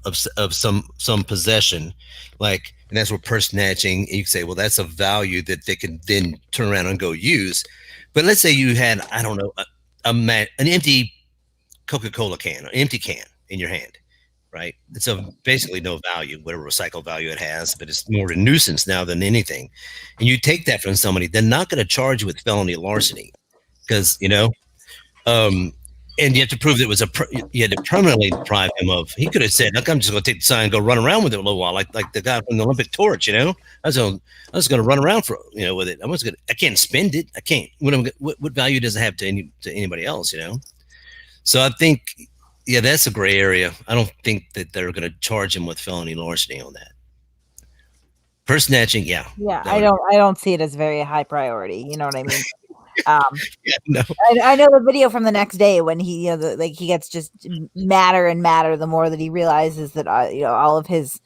Speaker 4: some possession, like, and that's where purse snatching. You can say, well, that's a value that they can then turn around and go use. But let's say you had, I don't know, an empty Coca-Cola can, an empty can in your hand, right? It's of basically no value, whatever recycle value it has, but it's more a nuisance now than anything. And you take that from somebody, they're not going to charge you with felony larceny, because and you have to prove that it was you had to permanently deprive him of. He could have said, "Look, I'm just going to take the sign and go run around with it a little while, like the guy from the Olympic torch." I was going to run around with it. I can't spend it. I can't. What value does it have to anybody else? So I think, yeah, that's a gray area. I don't think that they're going to charge him with felony larceny on that. Purse snatching, yeah.
Speaker 1: Yeah, I don't see it as very high priority. You know what I mean?
Speaker 4: No.
Speaker 1: I know the video from the next day when he, he gets just madder and madder the more that he realizes that all of his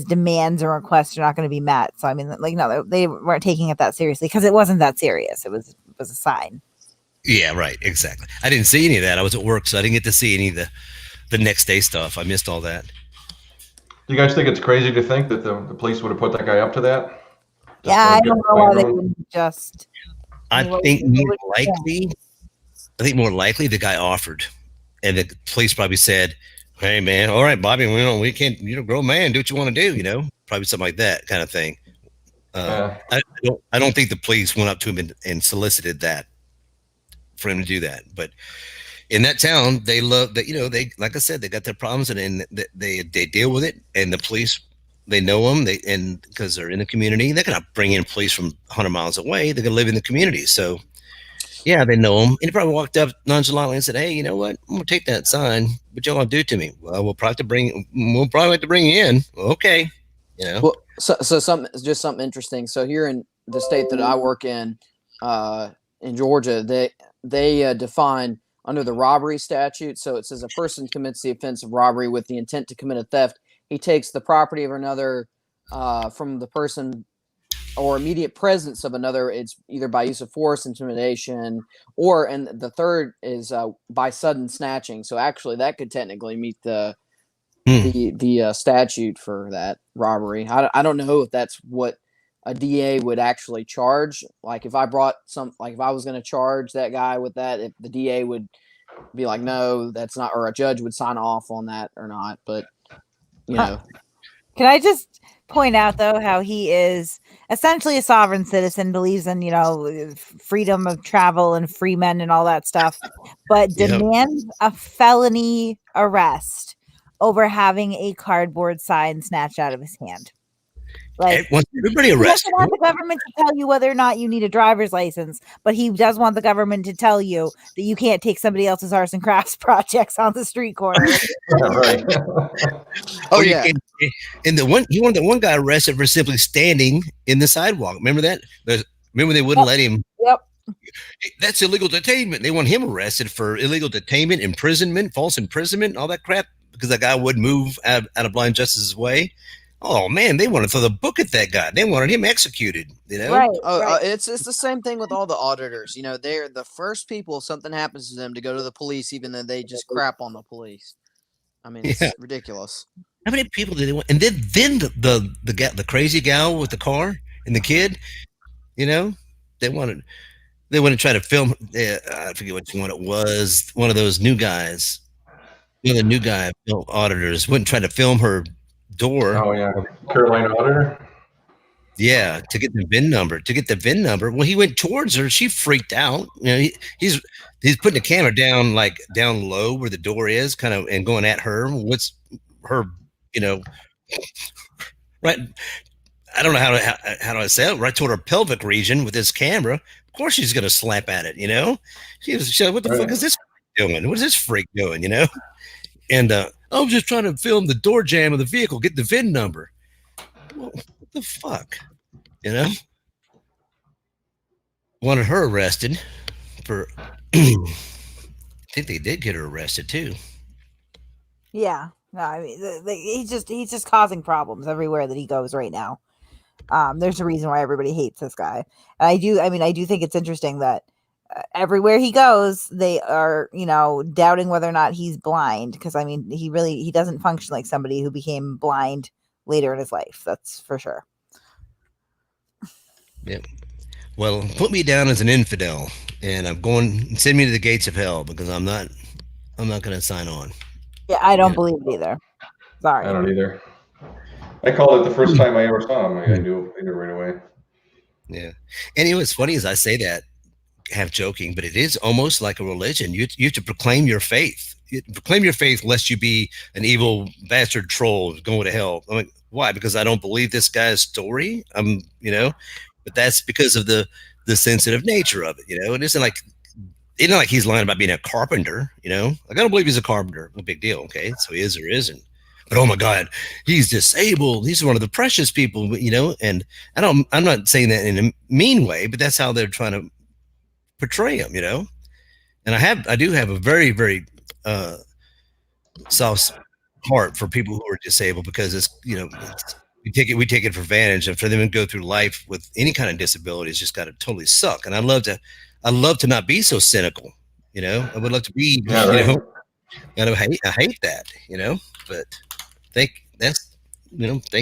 Speaker 1: demands and requests are not going to be met. So I mean, no, they weren't taking it that seriously because it wasn't that serious. It was a sign.
Speaker 4: Yeah, right, exactly. I didn't see any of that. I was at work, so I didn't get to see any of the next day stuff. I missed all that.
Speaker 2: Do you guys think it's crazy to think that the police would have put that guy up to that?
Speaker 1: Yeah, I don't know why they wouldn't just.
Speaker 4: I think more likely the guy offered, and the police probably said, "Hey man, all right, Bobby, we can't, grown man, do what you want to do, probably something like that kind of thing." I don't think the police went up to him and solicited that for him to do that, but in that town, they love that. They, like I said, they got their problems, and they deal with it. And the police, they know them. And because they're in the community, they're gonna bring in police from 100 miles away. They're gonna live in the community, so yeah, they know him. And he probably walked up nonchalantly and said, "Hey, you know what? I'm gonna take that sign. What y'all gonna do to me? Well, we'll probably have to bring you in. Okay,
Speaker 3: Well, so something interesting. So here in the state that I work in Georgia, they define under the robbery statute. So it says a person commits the offense of robbery with the intent to commit a theft. He takes the property of another from the person or immediate presence of another. It's either by use of force, intimidation, and the third is by sudden snatching. So actually, that could technically meet the statute for that robbery. I don't know if that's what a DA would actually charge. Like if I if I was going to charge that guy with that, if the DA would be like, no, that's not, or a judge would sign off on that or not. But
Speaker 1: Can I just point out though how he is essentially a sovereign citizen, believes in freedom of travel and free men and all that stuff, but demands a felony arrest over having a cardboard sign snatched out of his hand. Like,
Speaker 4: everybody
Speaker 1: he
Speaker 4: arrested.
Speaker 1: doesn't want the government to tell you whether or not you need a driver's license, but he does want the government to tell you that you can't take somebody else's arts and crafts projects on the street corner.
Speaker 2: Right.
Speaker 4: And he wanted the one guy arrested for simply standing in the sidewalk. Remember that? Remember they wouldn't let him.
Speaker 1: Yep.
Speaker 4: That's illegal detainment. They want him arrested for illegal detainment, imprisonment, false imprisonment, all that crap, because that guy would move out of blind justice's way. Oh man, they wanted to throw the book at that guy. They wanted him executed.
Speaker 1: Right.
Speaker 3: It's the same thing with all the auditors. They're the first people if something happens to them to go to the police, even though they just crap on the police. I mean, it's ridiculous.
Speaker 4: How many people did they want? And then the crazy gal with the car and the kid, they wanted to try to film. I forget which one it was. One of those new guys. The new guy auditors wouldn't try to film her door.
Speaker 2: Oh yeah, Carolina auditor.
Speaker 4: Yeah, to get the VIN number. Well, he went towards her. She freaked out. He's putting the camera down low where the door is, kind of, and going at her. What's her? Right. I don't know how do I say it. Right toward her pelvic region with his camera. Of course, she's gonna slap at it. She's what the fuck is this doing? What is this freak doing? And I was just trying to film the door jam of the vehicle, get the VIN number. Well, what the fuck? Wanted her arrested for. I think they did get her arrested too.
Speaker 1: Yeah. No, I mean, he's just causing problems everywhere that he goes right now. There's a reason why everybody hates this guy. And I do think it's interesting that everywhere he goes, they are, doubting whether or not he's blind. Because he doesn't function like somebody who became blind later in his life. That's for sure.
Speaker 4: Yeah. Well, put me down as an infidel, and send me to the gates of hell, because I'm not going to sign on.
Speaker 1: Yeah, I don't believe it either. Sorry.
Speaker 2: I don't either. I called it the first time I ever saw him. I knew right away.
Speaker 4: Yeah. And what's funny is I say that half joking, but it is almost like a religion. You have to proclaim your faith. Proclaim your faith lest you be an evil bastard troll going to hell. I mean, why? Because I don't believe this guy's story. But that's because of the sensitive nature of it. It isn't like he's lying about being a carpenter. Like, I don't believe he's a carpenter. No big deal. Okay, so he is or isn't. But oh my God, he's disabled. He's one of the precious people. And I'm not saying that in a mean way, but that's how they're trying to portray him. And I do have a very, very soft heart for people who are disabled, because it's we take it for advantage, and for them to go through life with any kind of disability has just got to totally suck. And I love to not be so cynical. I would love to be. I hate that. But thank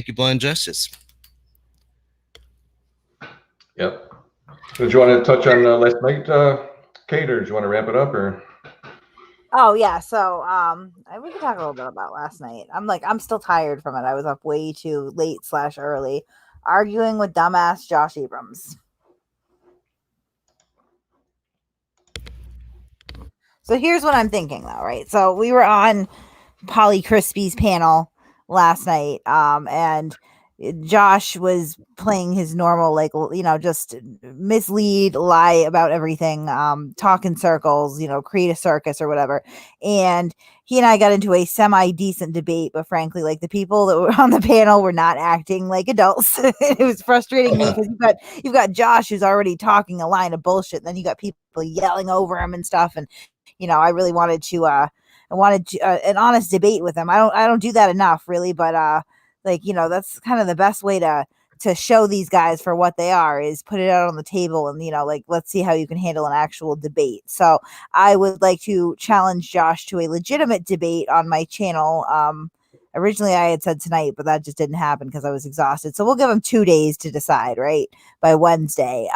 Speaker 4: you, blind justice.
Speaker 2: Yep. Did you want to touch on last night, Kate, or do you want to wrap it up, or?
Speaker 1: Oh yeah, so we can talk a little bit about last night. I'm still tired from it. I was up way too late / early, arguing with dumbass Josh Abrams. So here's what I'm thinking, though, right? So we were on Polly Crispy's panel last night, and Josh was playing his normal, like, just mislead, lie about everything, talk in circles, create a circus or whatever. And he and I got into a semi-decent debate, but frankly, like, the people that were on the panel were not acting like adults. It was frustrating me because you've got Josh who's already talking a line of bullshit, and then you got people yelling over him and stuff. And I really wanted to an honest debate with him. I don't do that enough, really, but that's kind of the best way to show these guys for what they are, is put it out on the table and let's see how you can handle an actual debate. So I would like to challenge Josh to a legitimate debate on my channel. Originally I had said tonight, but that just didn't happen because I was exhausted. So we'll give him 2 days to decide, right? By Wednesday.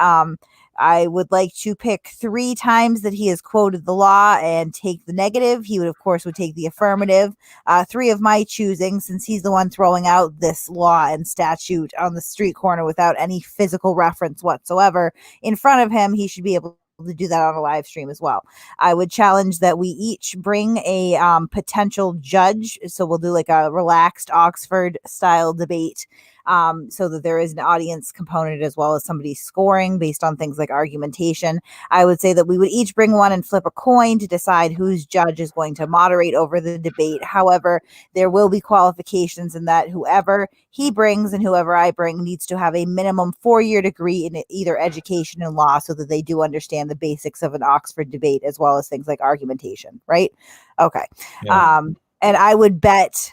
Speaker 1: I would like to pick 3 times that he has quoted the law and take the negative. He would, of course, take the affirmative. 3 of my choosing, since he's the one throwing out this law and statute on the street corner without any physical reference whatsoever in front of him. He should be able to do that on a live stream as well. I would challenge that we each bring a potential judge. So we'll do like a relaxed Oxford style debate. So that there is an audience component as well as somebody scoring based on things like argumentation. I would say that we would each bring one and flip a coin to decide whose judge is going to moderate over the debate. However, there will be qualifications in that whoever he brings and whoever I bring needs to have a minimum 4-year degree in either education and law so that they do understand the basics of an Oxford debate as well as things like argumentation, right? Okay.
Speaker 2: Yeah.
Speaker 1: And I would bet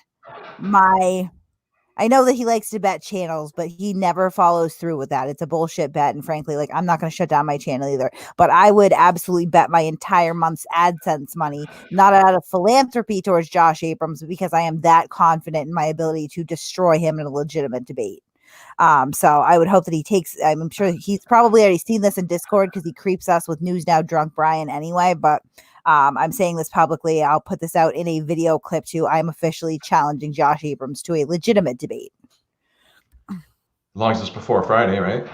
Speaker 1: I know that he likes to bet channels, but he never follows through with that. It's a bullshit bet. And frankly, like, I'm not going to shut down my channel either. But I would absolutely bet my entire month's AdSense money, not out of philanthropy towards Josh Abrams, but because I am that confident in my ability to destroy him in a legitimate debate. So I would hope that he takes, I'm sure he's probably already seen this in Discord because he creeps us with News Now Drunk Brian anyway, but I'm saying this publicly. I'll put this out in a video clip too. I'm officially challenging Josh Abrams to a legitimate debate.
Speaker 2: As long as it's before Friday, right?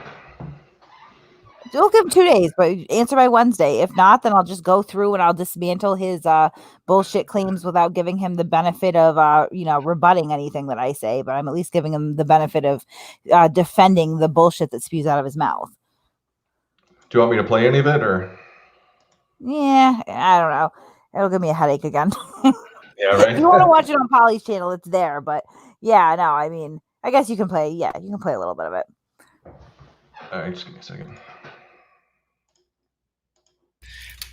Speaker 1: We'll give him 2 days, but answer by Wednesday. If not, then I'll just go through and I'll dismantle his bullshit claims without giving him the benefit of rebutting anything that I say. But I'm at least giving him the benefit of defending the bullshit that spews out of his mouth.
Speaker 2: Do you want me to play any of it, or?
Speaker 1: Yeah, I don't know. It'll give me a headache again.
Speaker 2: Yeah, right.
Speaker 1: If you want to watch it on Polly's channel, it's there. But yeah, no, I mean, I guess you can play. Yeah, you can play a little bit of it.
Speaker 2: All right, just give me a second.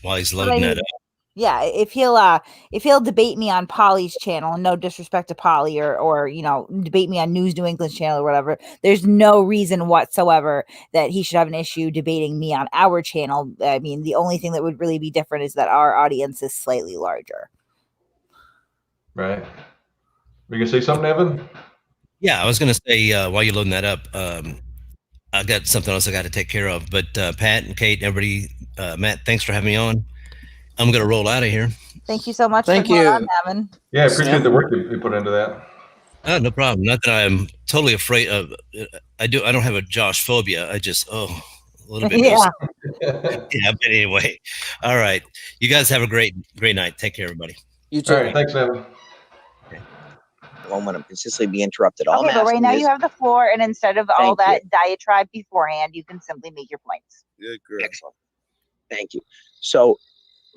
Speaker 4: While he's loading that up.
Speaker 1: Yeah, if he'll debate me on Polly's channel, and no disrespect to Polly, or debate me on News New England's channel or whatever, there's no reason whatsoever that he should have an issue debating me on our channel. I mean, the only thing that would really be different is that our audience is slightly larger.
Speaker 2: Right. Were you gonna say something, Evan?
Speaker 4: Yeah, I was gonna say while you're loading that up, I got something else I got to take care of. But Pat and Kate, everybody, Matt, thanks for having me on. I'm going to roll out of here.
Speaker 1: Thank you so much.
Speaker 3: Thank
Speaker 1: for coming
Speaker 3: you.
Speaker 1: on, Evan.
Speaker 2: Yeah, I appreciate the work you put into that.
Speaker 4: Oh, no problem. Not that I'm totally afraid of. I don't have a Josh phobia. I just a little bit.
Speaker 1: Yeah.
Speaker 4: Yeah. But anyway, all right. You guys have a great night. Take care, everybody.
Speaker 3: You too.
Speaker 2: All right, thanks, Evan.
Speaker 5: When I'm consistently be interrupted.
Speaker 1: Okay, but right now you have the floor, and instead of all that diatribe beforehand, you can simply make your points.
Speaker 5: Good, girl. Excellent. Thank you. So,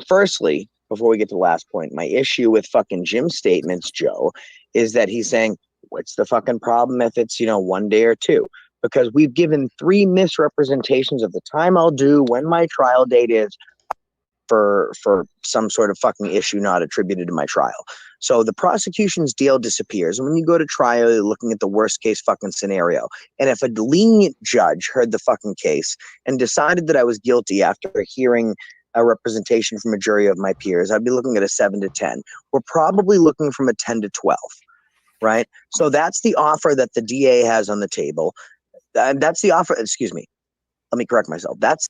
Speaker 5: firstly, before we get to the last point, my issue with fucking Jim's statements, Joe, is that he's saying, what's the fucking problem if it's, 1 day or 2? Because we've given 3 misrepresentations of the time I'll do, when my trial date is, for some sort of fucking issue not attributed to my trial. So the prosecution's deal disappears. And when you go to trial, you're looking at the worst case fucking scenario. And if a lenient judge heard the fucking case and decided that I was guilty after hearing a representation from a jury of my peers, I'd be looking at a 7 to 10. We're probably looking from a 10 to 12, right? So that's the offer that the DA has on the table. That's the offer. Excuse me. Let me correct myself. That's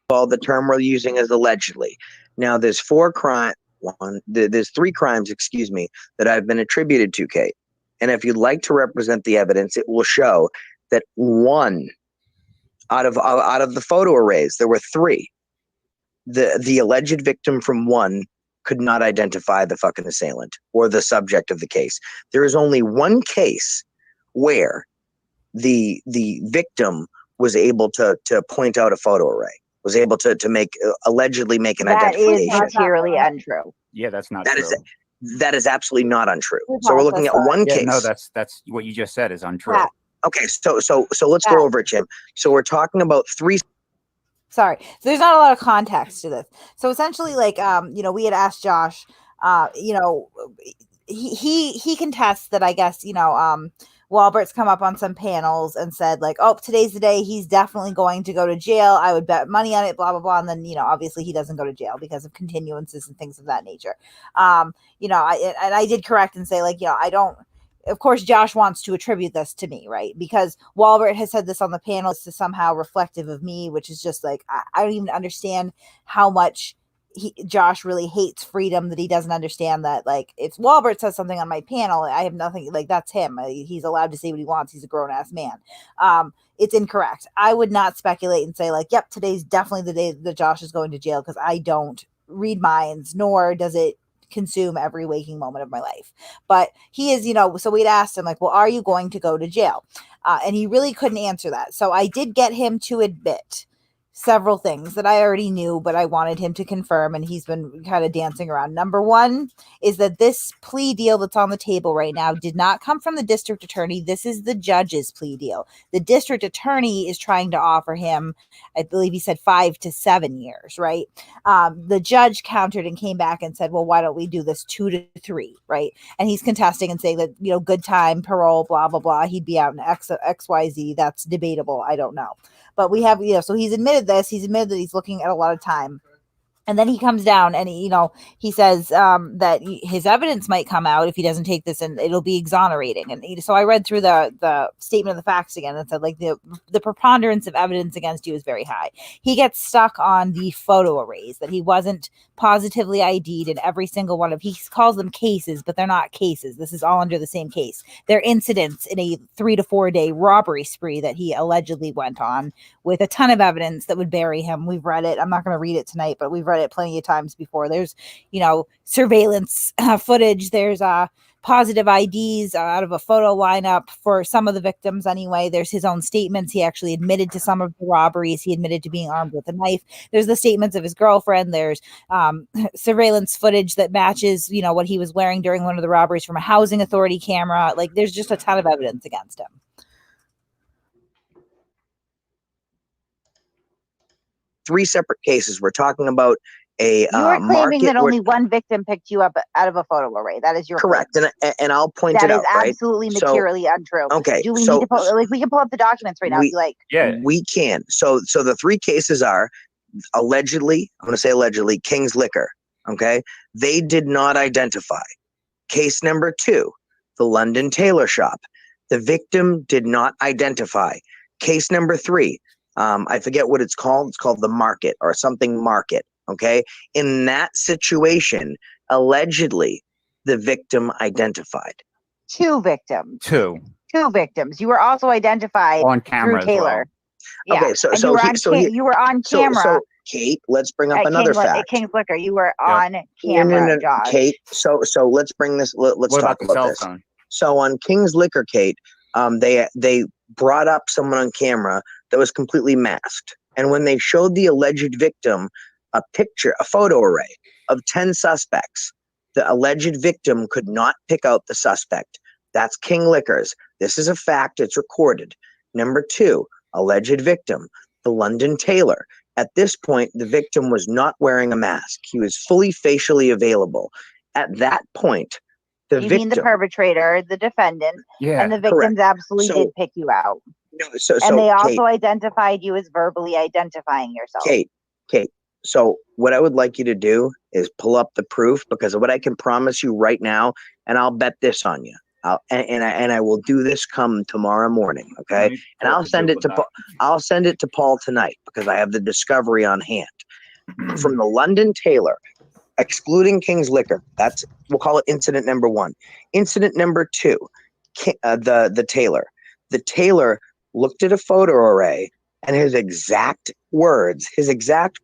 Speaker 5: all the term we're using is allegedly. Now there's 3 crimes, that I've been attributed to, Kate. And if you'd like to represent the evidence, it will show that 1 out of the photo arrays, there were 3. The alleged victim from 1 could not identify the fucking assailant or the subject of the case. There is only one case where the victim was able to point out a photo array, was able to allegedly make an identification.
Speaker 6: That is materially untrue.
Speaker 7: Yeah, that's not
Speaker 5: That
Speaker 7: true.
Speaker 5: that is absolutely not untrue. So we're looking at one case.
Speaker 7: No, that's what you just said is untrue.
Speaker 6: Yeah.
Speaker 5: Okay, so let's go over it, Jim. So we're talking about three.
Speaker 1: Sorry. So there's not a lot of context to this. So essentially, like, we had asked Josh, he contests that, I guess, Walbert's come up on some panels and said, like, oh, today's the day he's definitely going to go to jail. I would bet money on it, blah, blah, blah. And then, obviously he doesn't go to jail because of continuances and things of that nature. I did correct and say, like, I don't, of course, Josh wants to attribute this to me, right? Because Walbert has said this on the panel is somehow reflective of me, which is just like, I don't even understand how much Josh really hates freedom, that he doesn't understand that, like, if Walbert says something on my panel, I have nothing, like, that's him. He's allowed to say what he wants. He's a grown-ass man. It's incorrect. I would not speculate and say, like, yep, today's definitely the day that Josh is going to jail, because I don't read minds, nor does it consume every waking moment of my life. But he is, so we'd asked him, like, well, are you going to go to jail? And he really couldn't answer that. So I did get him to admit several things that I already knew, but I wanted him to confirm, and he's been kind of dancing around. Number one is that this plea deal that's on the table right now did not come from the district attorney. This is the judge's plea deal. The district attorney is trying to offer him, I believe he said 5 to 7 years, right? The judge countered and came back and said, well, why don't we do this 2 to 3, right? And he's contesting and saying that, good time, parole, blah, blah, blah. He'd be out in XYZ. That's debatable. I don't know. But we have, so he's admitted this. He's admitted that he's looking at a lot of time. And then he comes down and, he says that his evidence might come out if he doesn't take this, and it'll be exonerating. And so I read through the statement of the facts again and said, like, the preponderance of evidence against you is very high. He gets stuck on the photo arrays, that he wasn't positively ID'd in every single one of, he calls them cases, but they're not cases. This is all under the same case. They're incidents in a 3 to 4 day robbery spree that he allegedly went on, with a ton of evidence that would bury him. We've read it. I'm not going to read it tonight, but we've read it plenty of times before. There's, surveillance footage. There's positive IDs out of a photo lineup for some of the victims anyway. There's his own statements. He actually admitted to some of the robberies. He admitted to being armed with a knife. There's the statements of his girlfriend. There's surveillance footage that matches, what he was wearing during one of the robberies from a housing authority camera. Like, there's just a ton of evidence against him.
Speaker 5: Three separate cases. We're talking about a
Speaker 6: you are claiming that only one victim picked you up out of a photo array. That is your
Speaker 5: correct, and I'll point it out.
Speaker 6: That is absolutely materially untrue.
Speaker 5: Okay,
Speaker 6: do we need to we can pull up the documents right now if you like?
Speaker 5: Yeah, we can. So the three cases are allegedly, I'm going to say allegedly, King's Liquor. Okay, they did not identify. Case number 2, the London Tailor Shop. The victim did not identify. Case number 3. I forget what it's called. It's called the Market or something Market. Okay. In that situation, allegedly, the victim identified.
Speaker 6: 2 victims.
Speaker 7: 2
Speaker 6: victims. You were also identified
Speaker 7: on camera
Speaker 6: through Taylor.
Speaker 7: Well.
Speaker 6: Yeah.
Speaker 5: Okay. So
Speaker 6: you were on camera.
Speaker 5: So Kate, let's bring up another fact.
Speaker 6: At King's Liquor, you were on camera, Josh.
Speaker 5: Kate. So let's bring this. Let's talk about this. Phone? So on King's Liquor, Kate, they brought up someone on camera that was completely masked. And when they showed the alleged victim a photo array of 10 suspects, the alleged victim could not pick out the suspect. That's King Liquors. This is a fact. It's recorded. Number 2, alleged victim, the London Tailor. At this point, the victim was not wearing a mask. He was fully facially available. At that point, the victim... You mean
Speaker 6: the perpetrator, the defendant, and the victims absolutely did pick you out.
Speaker 5: No,
Speaker 6: and they also identified you as verbally identifying yourself.
Speaker 5: Kate. So what I would like you to do is pull up the proof, because of what I can promise you right now, and I'll bet this on you. I will do this come tomorrow morning, okay? And I'll send it to Paul tonight, because I have the discovery on hand. From the London Tailor, excluding King's Liquor, we'll call it incident number 1. Incident number 2, the Tailor. The Tailor looked at a photo array, and his exact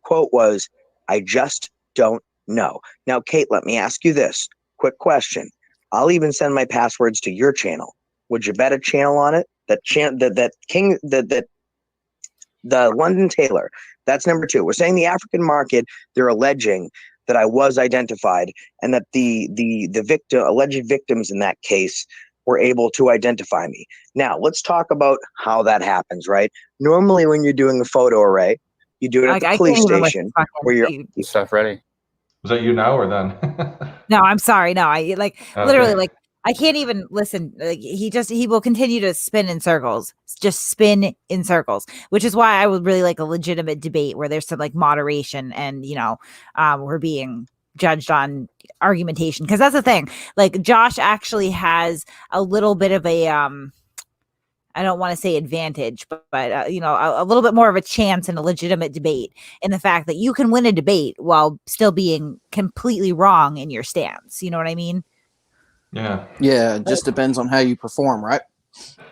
Speaker 5: quote was, "I just don't No. Now, Kate, let me ask you this quick question. I'll even send my passwords to your channel. Would you bet a channel on it? The London Taylor, that's number 2. We're saying the African market, they're alleging that I was identified and that the alleged victims in that case were able to identify me. Now, let's talk about how that happens, right? Normally, when you're doing a photo array, you do it at the police station where you're
Speaker 7: stuff ready.
Speaker 2: Was that you now or then?
Speaker 1: No, I'm sorry. No, I literally
Speaker 2: Okay.
Speaker 1: I can't even listen. Like, he will continue to spin in circles, just spin in circles, which is why I would really like a legitimate debate where there's some like moderation and, we're being judged on argumentation. Cause that's the thing. Like, Josh actually has a little bit of a, I don't want to say advantage, but a little bit more of a chance in a legitimate debate in the fact that you can win a debate while still being completely wrong in your stance. You know what I mean?
Speaker 2: Yeah.
Speaker 3: Yeah, it just depends on how you perform, right?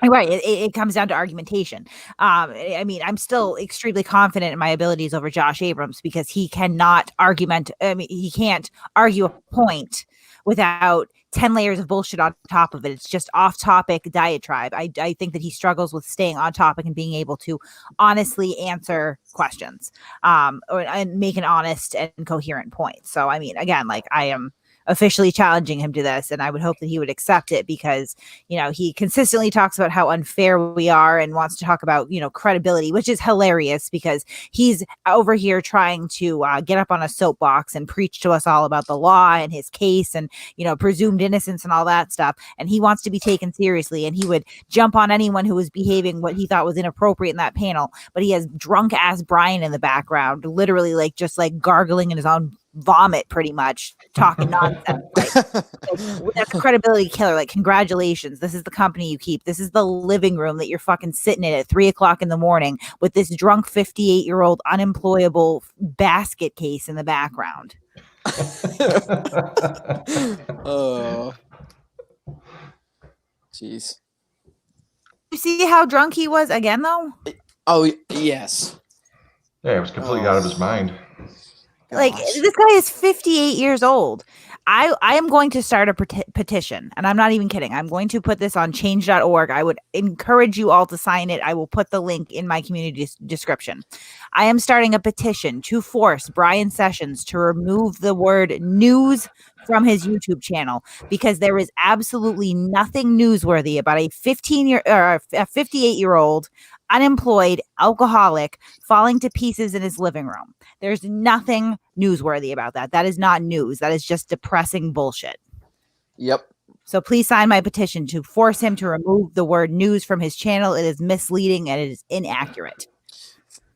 Speaker 1: Right. It comes down to argumentation. I mean, I'm still extremely confident in my abilities over Josh Abrams because he cannot argument. I mean, he can't argue a point without 10 layers of bullshit on top of it. It's just off topic diatribe. I think that he struggles with staying on topic and being able to honestly answer questions, and make an honest and coherent point. So, I mean, again, like, I am officially challenging him to this, and I would hope that he would accept it because, he consistently talks about how unfair we are and wants to talk about, credibility, which is hilarious because he's over here trying to get up on a soapbox and preach to us all about the law and his case and, presumed innocence and all that stuff. And he wants to be taken seriously, and he would jump on anyone who was behaving what he thought was inappropriate in that panel. But he has drunk ass Brian in the background, literally just gargling in his own vomit, pretty much talking nonsense. That's a credibility killer. Like, congratulations, this is the company you keep. This is the living room that you're fucking sitting in at 3:00 in the morning with this drunk 58-year-old unemployable basket case in the background.
Speaker 3: Oh, jeez.
Speaker 1: You see how drunk he was again, though?
Speaker 3: Oh, yes.
Speaker 2: Yeah, he was completely out of his mind.
Speaker 1: Like, this guy is 58 years old. I am going to start a petition, and I'm not even kidding. I'm going to put this on change.org. I would encourage you all to sign it. I will put the link in my community description. I am starting a petition to force Brian Sessions to remove the word news from his YouTube channel because there is absolutely nothing newsworthy about a 58-year-old unemployed alcoholic falling to pieces in his living room. There's nothing newsworthy about that. That is not news. That is just depressing bullshit.
Speaker 3: Yep.
Speaker 1: So please sign my petition to force him to remove the word news from his channel. It is misleading and it is inaccurate.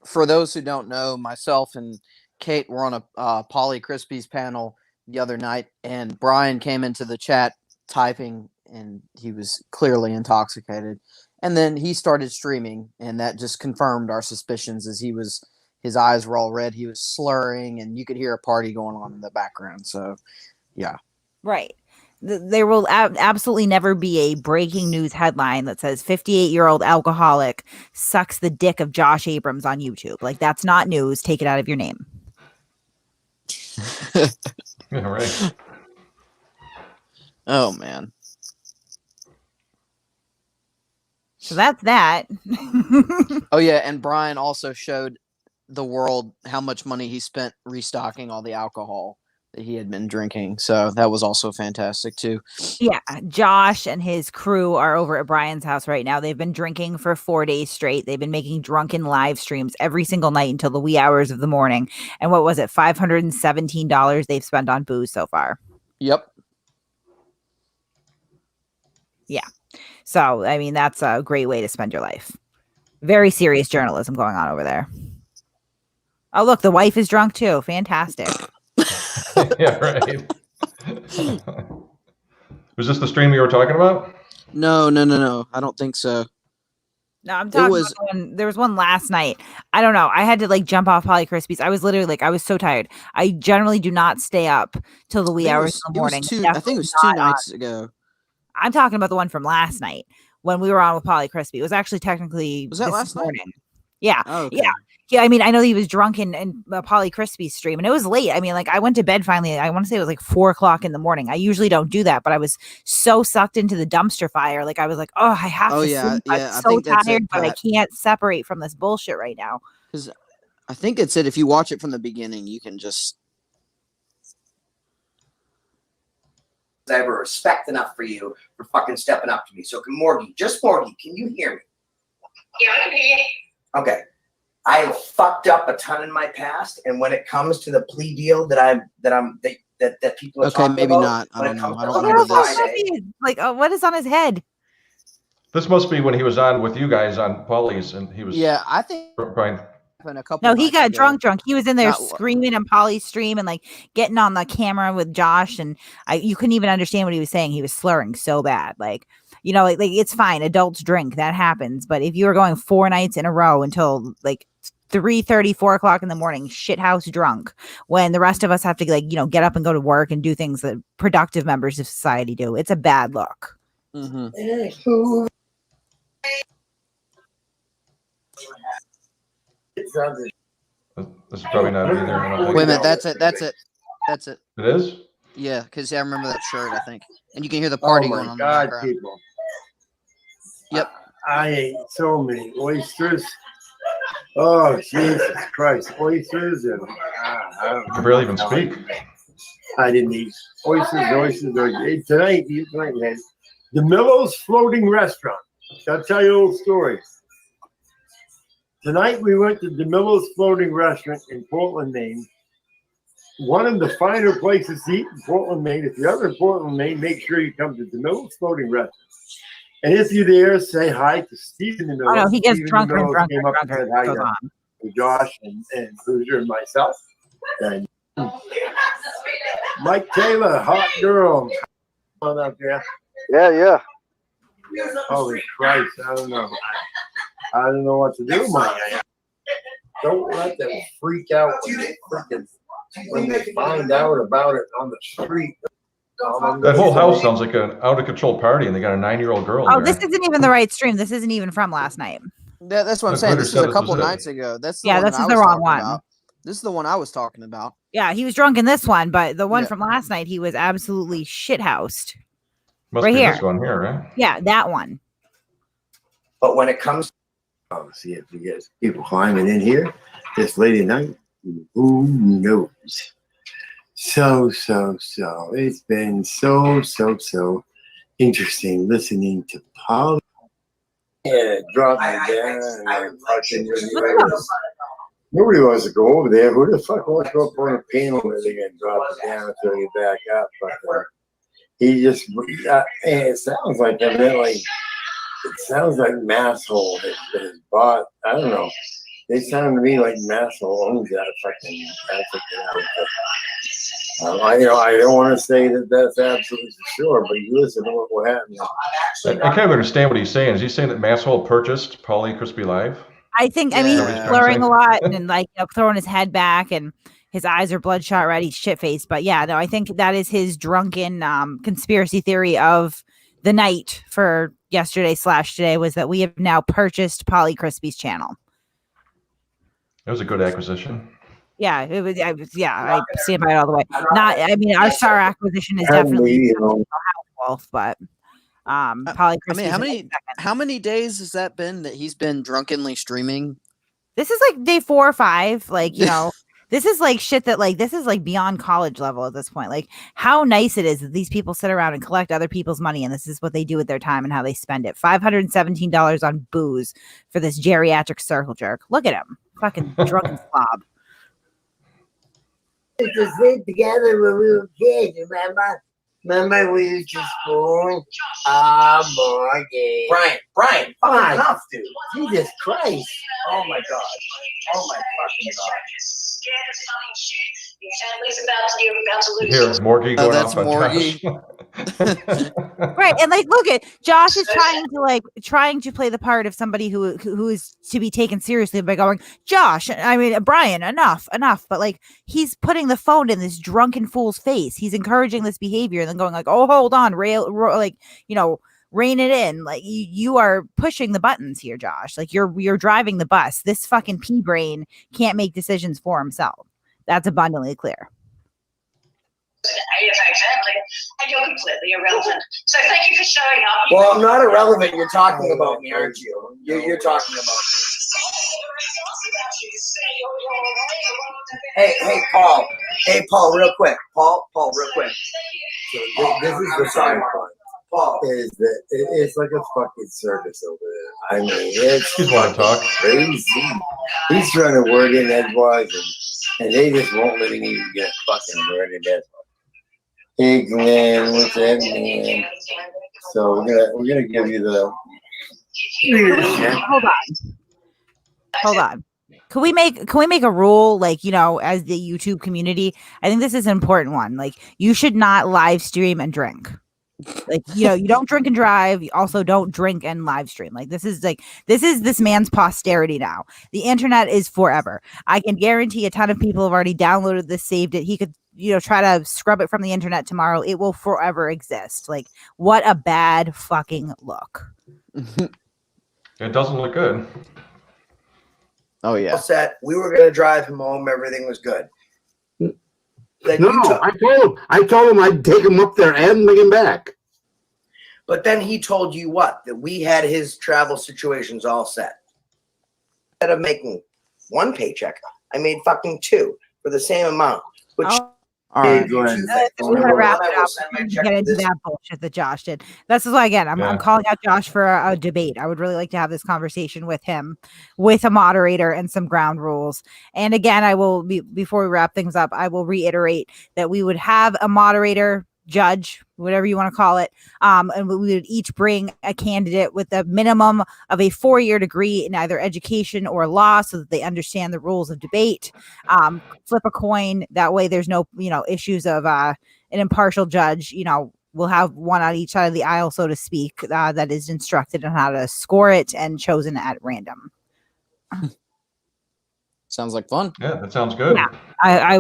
Speaker 3: For those who don't know, myself and Kate were on a Polly Crispy's panel the other night, and Brian came into the chat typing, and he was clearly intoxicated. And then he started streaming, and that just confirmed our suspicions as his eyes were all red. He was slurring, and you could hear a party going on in the background. So, yeah.
Speaker 1: Right. There will absolutely never be a breaking news headline that says 58-year-old alcoholic sucks the dick of Josh Abrams on YouTube. Like, that's not news. Take it out of your name.
Speaker 2: Yeah, right.
Speaker 3: Oh, man.
Speaker 1: So that's that.
Speaker 3: Oh, yeah, and Brian also showed the world how much money he spent restocking all the alcohol that he had been drinking. So that was also fantastic, too.
Speaker 1: Yeah, Josh and his crew are over at Brian's house right now. They've been drinking for 4 days straight. They've been making drunken live streams every single night until the wee hours of the morning. And what was it? $517 they've spent on booze so far.
Speaker 3: Yep.
Speaker 1: Yeah. So, I mean, that's a great way to spend your life. Very serious journalism going on over there. Oh, look, the wife is drunk too. Fantastic.
Speaker 2: Yeah, right. Was this the stream you were talking about?
Speaker 3: No. I don't think so.
Speaker 1: No, I'm talking about one. There was one last night. I don't know. I had to jump off Polly Crispy's. I was literally I was so tired. I generally do not stay up till the wee hours of the morning.
Speaker 3: I think it was 2 nights ago.
Speaker 1: I'm talking about the one from last night when we were on with Polly Crispy. It was actually technically
Speaker 3: was that last
Speaker 1: morning. Yeah.
Speaker 3: Oh, okay.
Speaker 1: Yeah. Yeah. I mean, I know he was drunk in Polly Crispy's stream, and it was late. I mean, like, I went to bed finally. I want to say it was like 4:00 in the morning. I usually don't do that, but I was so sucked into the dumpster fire. Like, I was like, oh, I have to sleep.
Speaker 3: Yeah.
Speaker 1: I'm
Speaker 3: I
Speaker 1: so
Speaker 3: think that's
Speaker 1: tired,
Speaker 3: it,
Speaker 1: but I
Speaker 3: Pat.
Speaker 1: can't separate from this bullshit right now.
Speaker 3: Because I think it said if you watch it from the beginning, you can just.
Speaker 8: I have a respect enough for you for fucking stepping up to me. So, Morgie, just Morgie, can you hear me?
Speaker 11: Yeah, I can hear you.
Speaker 8: Okay. I have fucked up a ton in my past, and when it comes to the plea deal that people are
Speaker 3: Okay,
Speaker 8: talking
Speaker 3: maybe
Speaker 8: about,
Speaker 3: not. I
Speaker 8: when
Speaker 3: don't
Speaker 8: it
Speaker 3: know.
Speaker 8: comes
Speaker 3: I
Speaker 8: to
Speaker 3: don't
Speaker 8: Black
Speaker 3: remember this.
Speaker 8: Friday,
Speaker 1: Like, what is on his head?
Speaker 2: This must be when he was on with you guys on Polly's, and he was.
Speaker 3: Yeah, I think.
Speaker 2: Brian.
Speaker 3: A couple
Speaker 1: No, he
Speaker 3: nights
Speaker 1: got
Speaker 3: ago.
Speaker 1: drunk. He was in there
Speaker 3: Not-
Speaker 1: screaming on Polly's stream and like getting on the camera with Josh, and you couldn't even understand what he was saying. He was slurring so bad. Like, you know, like it's fine. Adults drink, that happens. But if you were going 4 nights in a row until like 3:30, 4:00 in the morning, shithouse drunk, when the rest of us have to, like, you know, get up and go to work and do things that productive members of society do, it's a bad look.
Speaker 3: Mm-hmm.
Speaker 2: This is probably not either. I don't think.
Speaker 3: Wait a minute. That's it.
Speaker 2: It is?
Speaker 3: Yeah, because I remember that shirt, I think. And you can hear the party going on in the background.
Speaker 13: People.
Speaker 3: Yep.
Speaker 13: I ate so many oysters. Oh, Jesus Christ. Oysters and
Speaker 2: You can barely even speak.
Speaker 13: I didn't eat oysters. Tonight we had the Millows Floating Restaurant. I'll tell you a little story. Tonight we went to DeMillo's Floating Restaurant in Portland, Maine. One of the finer places to eat in Portland, Maine. If you're ever in Portland, Maine, make sure you come to DeMillo's Floating Restaurant. And if you're there, say hi to Stephen DeMillo.
Speaker 1: Oh, no, he gets
Speaker 13: Stephen
Speaker 1: drunker and
Speaker 13: DeMillo
Speaker 1: drunker
Speaker 13: came up and said hi
Speaker 1: goes
Speaker 13: to
Speaker 1: on.
Speaker 13: Josh and Hoosier and myself. And Mike Taylor, hot girl. On up there.
Speaker 21: Yeah.
Speaker 13: Holy Christ, I don't know. I don't know what to do, Mike. Don't let them freak out when they find out about it on the street.
Speaker 2: That whole house sounds like an out of control party, and they got a 9-year-old girl in
Speaker 1: Oh,
Speaker 2: there.
Speaker 1: this isn't even the right stream. This isn't even from last night.
Speaker 3: That's what I'm
Speaker 2: Look,
Speaker 3: saying.
Speaker 2: Critter
Speaker 3: This is
Speaker 2: said
Speaker 3: a
Speaker 2: this
Speaker 3: couple
Speaker 2: was it.
Speaker 3: nights ago. That's the
Speaker 1: Yeah,
Speaker 3: one
Speaker 1: this
Speaker 3: that
Speaker 1: is
Speaker 3: I
Speaker 1: the
Speaker 3: was
Speaker 1: wrong
Speaker 3: talking
Speaker 1: one.
Speaker 3: about. This is the one I was talking about.
Speaker 1: Yeah, he was drunk in this one, but the one
Speaker 3: Yeah.
Speaker 1: from last night, he was absolutely shithoused.
Speaker 2: Must
Speaker 1: right
Speaker 2: be
Speaker 1: here.
Speaker 2: this one here, right?
Speaker 1: Yeah, that one.
Speaker 8: but when it comes
Speaker 13: See if you get people climbing in here this late at night. Who knows? So. It's been so interesting listening to Paul. Yeah, drop me down. Nobody wants to go over there. Who the fuck wants to go up on a panel where they can drop it down until you back up? But he just, it sounds like evidently. It sounds like Masshole has bought. I don't know. They sound to me like Masshole owns that fucking. I don't want to say that that's absolutely sure, but you listen to what happened.
Speaker 2: I kind of understand what he's saying. Is he saying that Masshole purchased Polly Crispy Live?
Speaker 1: I think, I mean, he's slurring a lot and like, you know, throwing his head back and his eyes are bloodshot red. He's shit-faced. But yeah, no, I think that is his drunken conspiracy theory of the night for yesterday/today was that we have now purchased Polly Crispy's channel.
Speaker 2: It was a good acquisition.
Speaker 1: Yeah, it was. I stand by it all the way. I mean, our star acquisition is definitely Wolf, but Polly Crispy.
Speaker 3: I mean, how many days has that been that he's been drunkenly streaming?
Speaker 1: This is like day 4 or 5. Like, you know, this is like shit that like this is like beyond college level at this point. Like, how nice it is that these people sit around and collect other people's money, and this is what they do with their time and how they spend it. $517 on booze for this geriatric circle jerk. Look at him, fucking drunken slob.
Speaker 12: Used to sit together when we were kids, remember? Remember we used to spoon?
Speaker 8: Brian,
Speaker 12: Fine.
Speaker 8: enough, dude.
Speaker 12: Jesus Christ.
Speaker 8: Oh my god. Oh my fucking god.
Speaker 2: Here, Morgie going
Speaker 3: that's
Speaker 2: off on
Speaker 3: Morgie.
Speaker 2: Josh.
Speaker 1: Right, and like, look at Josh is trying to play the part of somebody who is to be taken seriously by going, Brian, enough. But like, he's putting the phone in this drunken fool's face. He's encouraging this behavior, and then going like, oh, hold on, like, you know, rein it in. Like you are pushing the buttons here, Josh. Like you're driving the bus. This fucking pea brain can't make decisions for himself. That's abundantly clear.
Speaker 15: AFA family, and you're completely irrelevant. So thank you for showing up.
Speaker 8: Well, I'm not irrelevant. You're talking about me, aren't you? You're talking about me. Hey, Paul. Hey, Paul, real quick. Paul, real quick.
Speaker 13: So this is the side part.
Speaker 8: Paul.
Speaker 13: Is that it's like a fucking circus over there. I mean, it's
Speaker 2: Just want to talk.
Speaker 13: crazy. He's trying to word in edgewise, and they just won't let him even get fucking word in edgewise. Hey Glenn, what's that, man? So we're gonna give you the.
Speaker 1: Hold on. Can we make a rule, like, you know, as the YouTube community? I think this is an important one. Like, you should not live stream and drink. Like, you know, you don't drink and drive. You also don't drink and live stream. Like, this is this man's posterity now. The internet is forever. I can guarantee a ton of people have already downloaded this, saved it. He could, you know, try to scrub it from the internet tomorrow. It will forever exist. Like, what a bad fucking look.
Speaker 2: It doesn't look good.
Speaker 3: Oh yeah.
Speaker 8: Set. We were gonna drive him home. Everything was good. Then
Speaker 16: No, I told him I'd take him up there and bring him back.
Speaker 8: But then he told you what? That we had his travel situations all set. Instead of making one paycheck, I made fucking two for the same amount. Which
Speaker 3: all right.
Speaker 1: We're gonna wrap it up and get into that bullshit that Josh did. This is why, again, I'm calling out Josh for a debate. I would really like to have this conversation with him, with a moderator and some ground rules. And again, I will be, before we wrap things up, I will reiterate that we would have a moderator, judge, whatever you want to call it, and we would each bring a candidate with a minimum of a 4-year degree in either education or law, so that they understand the rules of debate. Flip a coin, that way there's no, you know, issues of an impartial judge. You know, we'll have one on each side of the aisle, so to speak, that is instructed on how to score it and chosen at random.
Speaker 3: Sounds like fun.
Speaker 2: Yeah, that sounds good.
Speaker 1: Yeah, I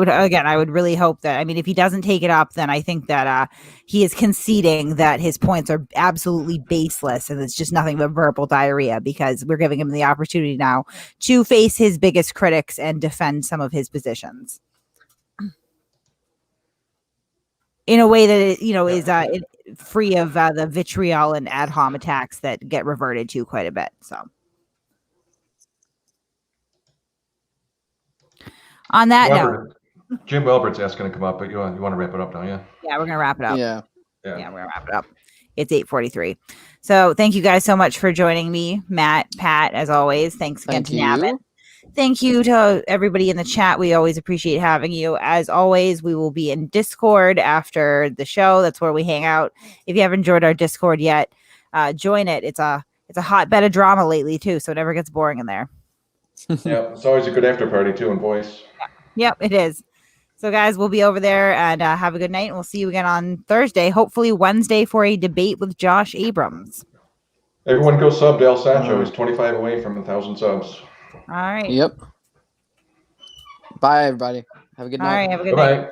Speaker 1: would really hope that, I mean, if he doesn't take it up, then I think that he is conceding that his points are absolutely baseless and it's just nothing but verbal diarrhea, because we're giving him the opportunity now to face his biggest critics and defend some of his positions in a way that it, you know, is free of the vitriol and ad hom attacks that get reverted to quite a bit. So on that note,
Speaker 2: Jim Welbert's asking to come up, but you want to wrap it up now, yeah?
Speaker 1: Yeah, we're gonna wrap it up.
Speaker 2: Yeah,
Speaker 1: we're gonna wrap it up. It's 8:43. So thank you guys so much for joining me, Matt, Pat, as always. Thanks again to Navin. Thank you to everybody in the chat. We always appreciate having you. As always, we will be in Discord after the show. That's where we hang out. If you haven't joined our Discord yet, join it. It's a hotbed of drama lately too, so it never gets boring in there.
Speaker 2: Yeah, it's always a good after party too in voice.
Speaker 1: Yep, it is. So guys, we'll be over there, and have a good night. And we'll see you again on Thursday, hopefully Wednesday, for a debate with Josh Abrams.
Speaker 2: Everyone go sub to El Sancho. He's 25 away from 1,000 subs.
Speaker 1: All right.
Speaker 3: Yep. Bye, everybody. Have a good night.
Speaker 1: All right. Have a good night.